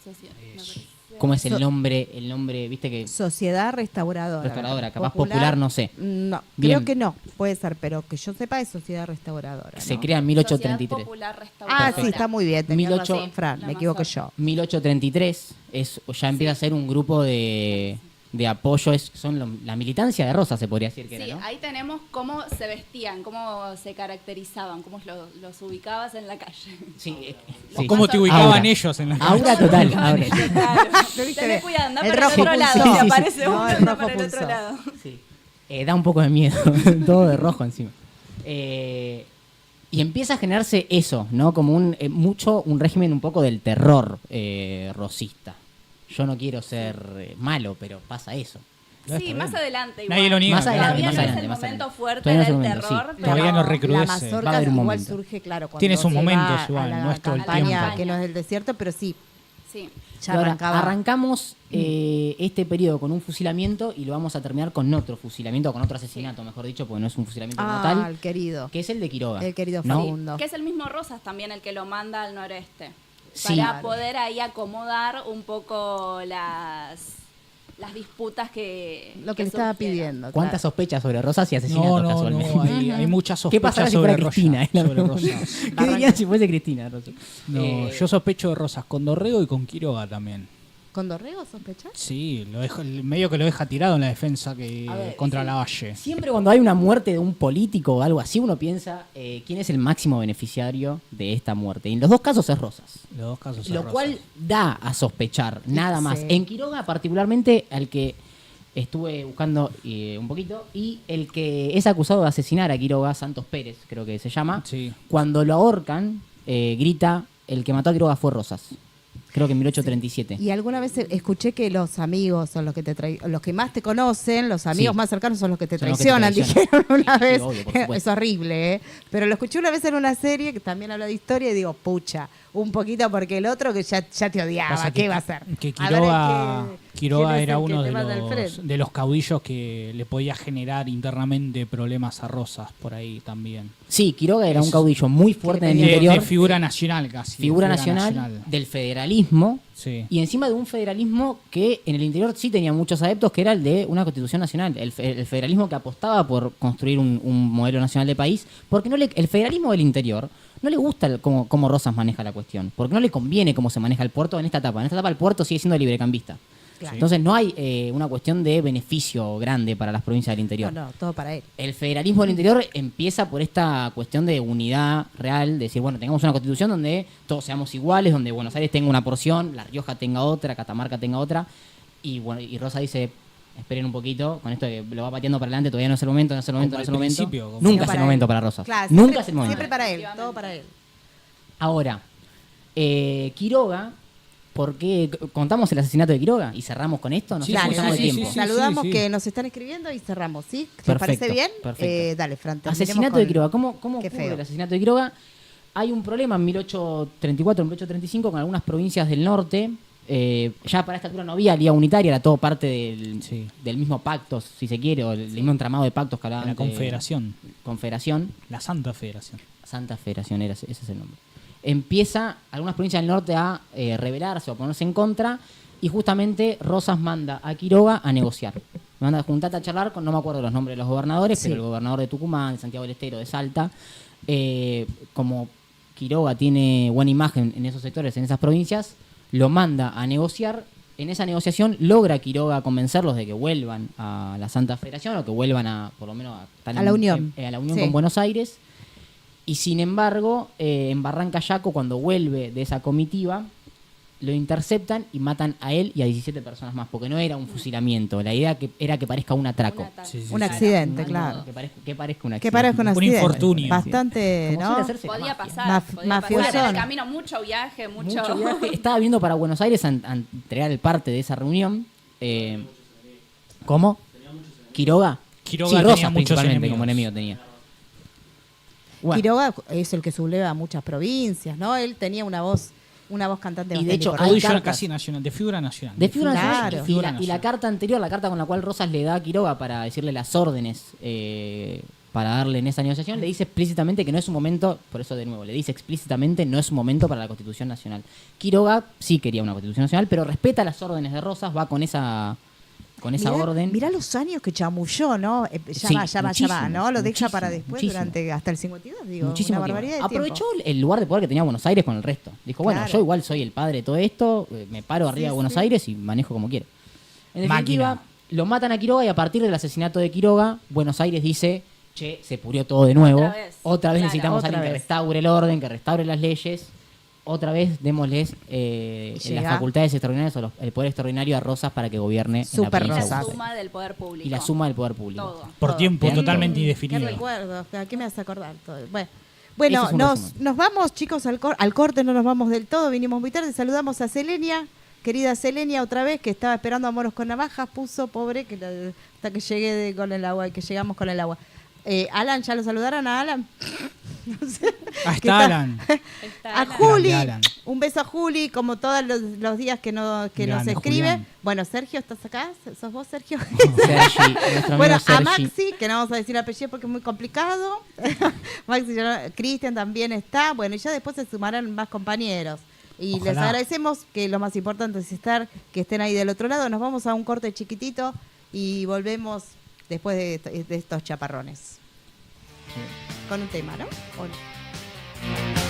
Speaker 4: Sociedad, me parece.
Speaker 3: ¿Cómo es el nombre, viste que
Speaker 1: Sociedad Restauradora.
Speaker 3: Restauradora, capaz popular, no sé.
Speaker 1: No,
Speaker 3: Bien.
Speaker 1: creo que no, puede ser, pero que yo sepa es Sociedad Restauradora.
Speaker 3: se
Speaker 1: ¿no?
Speaker 3: crea en
Speaker 4: Sociedad
Speaker 3: 1833?
Speaker 4: Popular
Speaker 1: Ah,
Speaker 4: Restauradora.
Speaker 1: sí, está muy bien. Tenía
Speaker 3: 1800,
Speaker 1: razón, Fran,
Speaker 4: la
Speaker 1: me equivoqué
Speaker 4: mazorca.
Speaker 1: yo.
Speaker 3: 1833 ya empieza a ser un grupo de apoyo, la militancia de Rosas, se podría decir que
Speaker 4: Sí,
Speaker 3: era, ¿no?
Speaker 4: ahí tenemos cómo se vestían, cómo se caracterizaban, cómo los ubicabas en la calle.
Speaker 3: Sí,
Speaker 4: Los
Speaker 2: ¿Cómo
Speaker 4: más
Speaker 2: te ubicaban
Speaker 3: Aura.
Speaker 2: ellos en la
Speaker 3: Aura total, aura.
Speaker 4: Claro.
Speaker 1: ¿Lo viste?
Speaker 4: Tenés cuidado, anda
Speaker 1: El
Speaker 4: para el
Speaker 1: rojo
Speaker 4: otro lado.
Speaker 1: pulsó.
Speaker 4: Si
Speaker 3: Sí, sí, sí.
Speaker 4: aparece
Speaker 1: No,
Speaker 4: uno,
Speaker 1: el
Speaker 4: anda
Speaker 1: rojo
Speaker 4: para el otro
Speaker 1: pulsó.
Speaker 4: lado.
Speaker 3: Sí. Da un poco de miedo, todo de rojo encima. Y empieza a generarse eso, ¿no? Como un régimen un poco del terror rosista. Yo no quiero ser malo, pero pasa eso.
Speaker 2: No,
Speaker 4: Sí,
Speaker 2: está
Speaker 4: más
Speaker 2: bien.
Speaker 4: adelante igual.
Speaker 2: Nadie lo niega.
Speaker 3: Más adelante,
Speaker 4: Todavía
Speaker 3: más
Speaker 4: no
Speaker 3: adelante,
Speaker 4: es el
Speaker 3: más
Speaker 4: momento
Speaker 3: adelante.
Speaker 4: fuerte
Speaker 3: Todavía no es
Speaker 4: del
Speaker 3: el momento, sí.
Speaker 4: terror, pero
Speaker 2: Todavía no
Speaker 1: La
Speaker 2: recrudece.
Speaker 3: Va a
Speaker 1: mazorca
Speaker 3: haber un
Speaker 1: igual
Speaker 3: momento.
Speaker 1: surge, claro, cuando
Speaker 2: Tiene sus
Speaker 1: se
Speaker 2: momentos
Speaker 1: va
Speaker 2: igual,
Speaker 1: a la
Speaker 2: no es todo el
Speaker 1: campaña,
Speaker 4: tiempo.
Speaker 1: que no es el desierto, pero sí,
Speaker 4: sí.
Speaker 1: ya
Speaker 3: Y ahora,
Speaker 1: arrancaba.
Speaker 3: arrancamos este periodo con un fusilamiento y lo vamos a terminar con otro fusilamiento, con otro asesinato, mejor dicho, porque no es un fusilamiento como
Speaker 1: Ah,
Speaker 3: tal,
Speaker 1: el querido.
Speaker 3: que es el de Quiroga.
Speaker 1: El querido
Speaker 3: ¿no?
Speaker 1: Facundo.
Speaker 4: Que es el mismo Rosas también el que lo manda al noreste.
Speaker 3: Sí.
Speaker 4: Para
Speaker 1: Claro.
Speaker 4: poder ahí acomodar un poco las disputas
Speaker 1: Lo que le estaba
Speaker 4: surgieron.
Speaker 1: pidiendo.
Speaker 3: ¿Cuántas
Speaker 1: claro.
Speaker 3: sospechas sobre Rosas y asesinatos
Speaker 2: No, no,
Speaker 3: casualmente?
Speaker 2: no, hay muchas
Speaker 3: ¿Qué
Speaker 2: sospechas
Speaker 3: pasará si
Speaker 2: sobre
Speaker 3: fuera Cristina?
Speaker 2: Rosas.
Speaker 3: Es la
Speaker 2: sobre
Speaker 3: pregunta.
Speaker 2: Rosas.
Speaker 3: ¿Qué dirían si fuese Cristina, Rosas?
Speaker 2: No, yo sospecho de Rosas con Dorrego y con Quiroga también.
Speaker 1: ¿Con Dorrego sospechás?
Speaker 2: Sí, medio que lo deja tirado en la defensa
Speaker 3: A ver,
Speaker 2: contra
Speaker 3: sí.
Speaker 2: Lavalle.
Speaker 3: Siempre cuando hay una muerte de un político o algo así, uno piensa quién es el máximo beneficiario de esta muerte. Y en los dos casos es Rosas.
Speaker 2: Los dos casos son
Speaker 3: Lo
Speaker 2: Rosas.
Speaker 3: cual da a sospechar, nada
Speaker 1: Sí.
Speaker 3: más. En Quiroga, particularmente, al que estuve buscando un poquito, y el que es acusado de asesinar a Quiroga, Santos Pérez, creo que se llama,
Speaker 2: Sí.
Speaker 3: cuando lo ahorcan, grita: el que mató a Quiroga fue Rosas. Creo que en 1837.
Speaker 1: Y alguna vez escuché que los amigos son los que los que más te conocen, los amigos
Speaker 3: Sí.
Speaker 1: más cercanos son los que te
Speaker 3: Son los que te
Speaker 1: traicionan,
Speaker 3: traicionan.
Speaker 1: dijeron una
Speaker 3: Sí, sí,
Speaker 1: vez.
Speaker 3: obvio, por supuesto.
Speaker 1: Es horrible, ¿eh? Pero lo escuché una vez en una serie que también habla de historia y digo, pucha, un poquito porque el otro que ya te odiaba,
Speaker 2: Pasa
Speaker 1: ¿qué
Speaker 2: que-
Speaker 1: va a hacer?
Speaker 2: que
Speaker 1: A ver,
Speaker 2: Quiroga- Quiroga
Speaker 1: ¿Quién es
Speaker 2: era
Speaker 1: el que
Speaker 2: uno
Speaker 1: te manda el Fred?
Speaker 2: de los caudillos que le podía generar internamente problemas a Rosas por ahí también.
Speaker 3: Sí, Quiroga era un
Speaker 2: Es-
Speaker 3: caudillo muy fuerte en el
Speaker 1: pedía-
Speaker 3: interior,
Speaker 2: De figura nacional casi. de
Speaker 3: figura nacional, del federalismo,
Speaker 2: Sí.
Speaker 3: y encima de un federalismo que en el interior sí tenía muchos adeptos, que era el de una constitución nacional, el federalismo que apostaba por construir un modelo nacional de país, porque el federalismo del interior no le gusta cómo Rosas maneja la cuestión, porque no le conviene cómo se maneja el puerto en esta etapa. En esta etapa el puerto sigue siendo librecambista.
Speaker 1: Claro.
Speaker 3: Entonces no hay una cuestión de beneficio grande para las provincias del interior.
Speaker 1: No, todo para él.
Speaker 3: El federalismo del interior empieza por esta cuestión de unidad real, de decir, bueno, tengamos una constitución donde todos seamos iguales, donde Buenos Aires tenga una porción, La Rioja tenga otra, Catamarca tenga otra, y bueno, y Rosa dice, esperen un poquito, con esto que lo va pateando para adelante, todavía no es el momento, no es el momento,
Speaker 2: Como
Speaker 3: no es
Speaker 2: al
Speaker 3: el momento.
Speaker 2: principio, como-
Speaker 3: Nunca es
Speaker 1: Para
Speaker 3: el
Speaker 1: él.
Speaker 3: momento para Rosas.
Speaker 1: Claro,
Speaker 3: Nunca
Speaker 1: siempre-
Speaker 3: es el momento.
Speaker 1: Siempre para él, todo para él.
Speaker 3: Ahora, Quiroga, ¿por qué contamos el asesinato de Quiroga y cerramos con esto? No sé
Speaker 1: Dale,
Speaker 3: cómo estamos de
Speaker 1: dale.
Speaker 3: tiempo.
Speaker 2: sí.
Speaker 1: Saludamos
Speaker 2: sí.
Speaker 1: que nos están escribiendo y cerramos, ¿sí? ¿Te
Speaker 3: Perfecto,
Speaker 1: parece bien?
Speaker 3: perfecto.
Speaker 1: Dale, Fran. terminemos
Speaker 3: Asesinato
Speaker 1: con-
Speaker 3: de Quiroga. ¿Cómo
Speaker 1: Qué
Speaker 3: ocurre
Speaker 1: feo.
Speaker 3: el asesinato de Quiroga? Hay un problema en 1834, 1835 con algunas provincias del norte. Ya para esta altura no había liga unitaria, era todo parte
Speaker 2: Sí.
Speaker 3: del mismo pacto, si se quiere, o el mismo entramado de pactos que hablaban
Speaker 2: La
Speaker 3: de-
Speaker 2: Confederación.
Speaker 3: Confederación.
Speaker 2: La Santa Federación.
Speaker 3: Santa Federación, ese es el nombre. Empieza algunas provincias del norte a rebelarse o ponerse en contra, y justamente Rosas manda a Quiroga a negociar. Manda a juntar a charlar con, no me acuerdo los nombres de los gobernadores,
Speaker 1: Sí.
Speaker 3: pero el gobernador de Tucumán, de Santiago del Estero, de Salta, como Quiroga tiene buena imagen en esos sectores, en esas provincias, lo manda a negociar. En esa negociación logra Quiroga convencerlos de que vuelvan a la Santa Federación, o que vuelvan a, por lo menos, estar
Speaker 1: A la Unión.
Speaker 3: a la Unión
Speaker 1: Sí.
Speaker 3: con Buenos Aires. Y sin embargo, en Barranca Yaco, cuando vuelve de esa comitiva, lo interceptan y matan a él y a 17 personas más, porque no era un fusilamiento. La idea era que parezca un atraco.
Speaker 4: Un ataque.
Speaker 2: Sí, sí,
Speaker 1: Un
Speaker 2: sí.
Speaker 1: accidente,
Speaker 3: Algo
Speaker 1: claro.
Speaker 3: Que parezca un accidente.
Speaker 1: Que parezca un
Speaker 2: Un
Speaker 1: accidente.
Speaker 2: infortunio.
Speaker 1: Bastante,
Speaker 3: Como
Speaker 1: ¿no?
Speaker 3: suele hacerse la
Speaker 4: Podía
Speaker 3: mafia.
Speaker 4: pasar. podía
Speaker 1: mafiosón.
Speaker 4: pasar. En el camino mucho viaje,
Speaker 3: Mucho viaje. Estaba viendo para Buenos Aires a entregar el parte de esa reunión. ¿Cómo? ¿Quiroga?
Speaker 2: Quiroga
Speaker 3: sí,
Speaker 2: tenía
Speaker 3: Rosas
Speaker 2: muchos
Speaker 3: principalmente
Speaker 2: enemigos.
Speaker 3: como enemigo tenía. Bueno,
Speaker 1: Quiroga es el que subleva a muchas provincias, ¿no? Él tenía una voz cantante
Speaker 3: Y de
Speaker 1: bastante
Speaker 3: hecho,
Speaker 1: importante.
Speaker 2: Caudillo
Speaker 3: cartas.
Speaker 2: casi nacional, de figura nacional.
Speaker 3: de figura
Speaker 1: Claro.
Speaker 3: nacional,
Speaker 2: De figura
Speaker 3: y la
Speaker 2: nacional.
Speaker 3: carta anterior, la carta con la cual Rosas le da a Quiroga para decirle las órdenes para darle en esa negociación, le dice explícitamente que no es un momento, por eso de nuevo, le dice explícitamente no es un momento para la Constitución Nacional. Quiroga sí quería una Constitución Nacional, pero respeta las órdenes de Rosas, va con esa orden.
Speaker 1: Mirá los años que chamulló, ¿no?
Speaker 3: Sí,
Speaker 1: Ya va,
Speaker 3: muchísimo,
Speaker 1: ¿no? Lo deja para
Speaker 3: muchísimo,
Speaker 1: después
Speaker 3: muchísimo.
Speaker 1: durante hasta el 52, digo.
Speaker 3: Muchísimo
Speaker 1: una
Speaker 3: tiempo.
Speaker 1: barbaridad de
Speaker 3: Aprovechó
Speaker 1: tiempo.
Speaker 3: el lugar de poder que tenía Buenos Aires con el resto. Dijo, bueno,
Speaker 1: Claro.
Speaker 3: yo igual soy el padre de todo esto, me paro arriba de Buenos Aires y manejo como quiero. En definitiva,
Speaker 2: Máquina.
Speaker 3: lo matan a Quiroga, y a partir del asesinato de Quiroga, Buenos Aires dice, che, se pudrió todo de nuevo.
Speaker 4: Otra vez. Claro.
Speaker 3: Necesitamos a alguien
Speaker 1: Otra
Speaker 3: que
Speaker 1: vez.
Speaker 3: restaure el orden, que restaure las leyes. Otra vez démosles
Speaker 1: Llega.
Speaker 3: las facultades extraordinarias o el poder extraordinario a Rosas para que gobierne en la
Speaker 1: Super
Speaker 3: provincia de
Speaker 1: Rosas.
Speaker 4: La
Speaker 3: Buenos Aires.
Speaker 4: suma del poder público.
Speaker 3: Y la suma del poder público.
Speaker 4: Todo.
Speaker 2: Por
Speaker 1: Todo.
Speaker 2: tiempo
Speaker 3: Bien.
Speaker 2: totalmente
Speaker 1: Qué
Speaker 2: indefinido.
Speaker 1: recuerdo, ¿a qué me hace acordar todo? Bueno,
Speaker 3: Ese es un resumen.
Speaker 1: nos vamos, chicos, al corte, no nos vamos del todo, vinimos muy tarde, saludamos a Selenia, querida Selenia, otra vez, que estaba esperando a Moros con Navajas, puso, pobre, hasta que llegué con el agua, que llegamos con el agua. Alan, ¿ya lo saludaron a Alan? No sé.
Speaker 2: Ah,
Speaker 1: Que
Speaker 2: está Alan.
Speaker 4: Está
Speaker 1: A
Speaker 4: Alan.
Speaker 1: Juli,
Speaker 2: Grande Alan.
Speaker 1: un beso a Juli, como todos los días que nos
Speaker 2: Grande,
Speaker 1: escribe.
Speaker 2: Julián.
Speaker 1: Bueno, Sergio, ¿estás acá? ¿Sos vos, Sergio?
Speaker 3: Sergi, nuestro
Speaker 1: Bueno,
Speaker 3: amigo
Speaker 1: a
Speaker 3: Sergi.
Speaker 1: Maxi, que no vamos a decir apellido porque es muy complicado. Maxi, Cristian también está. Bueno, y ya después se sumarán más compañeros. Y les
Speaker 2: Ojalá.
Speaker 1: agradecemos, que lo más importante es que estén ahí del otro lado. Nos vamos a un corte chiquitito y volvemos después de estos chaparrones. Con un tema, ¿no? ¿O no?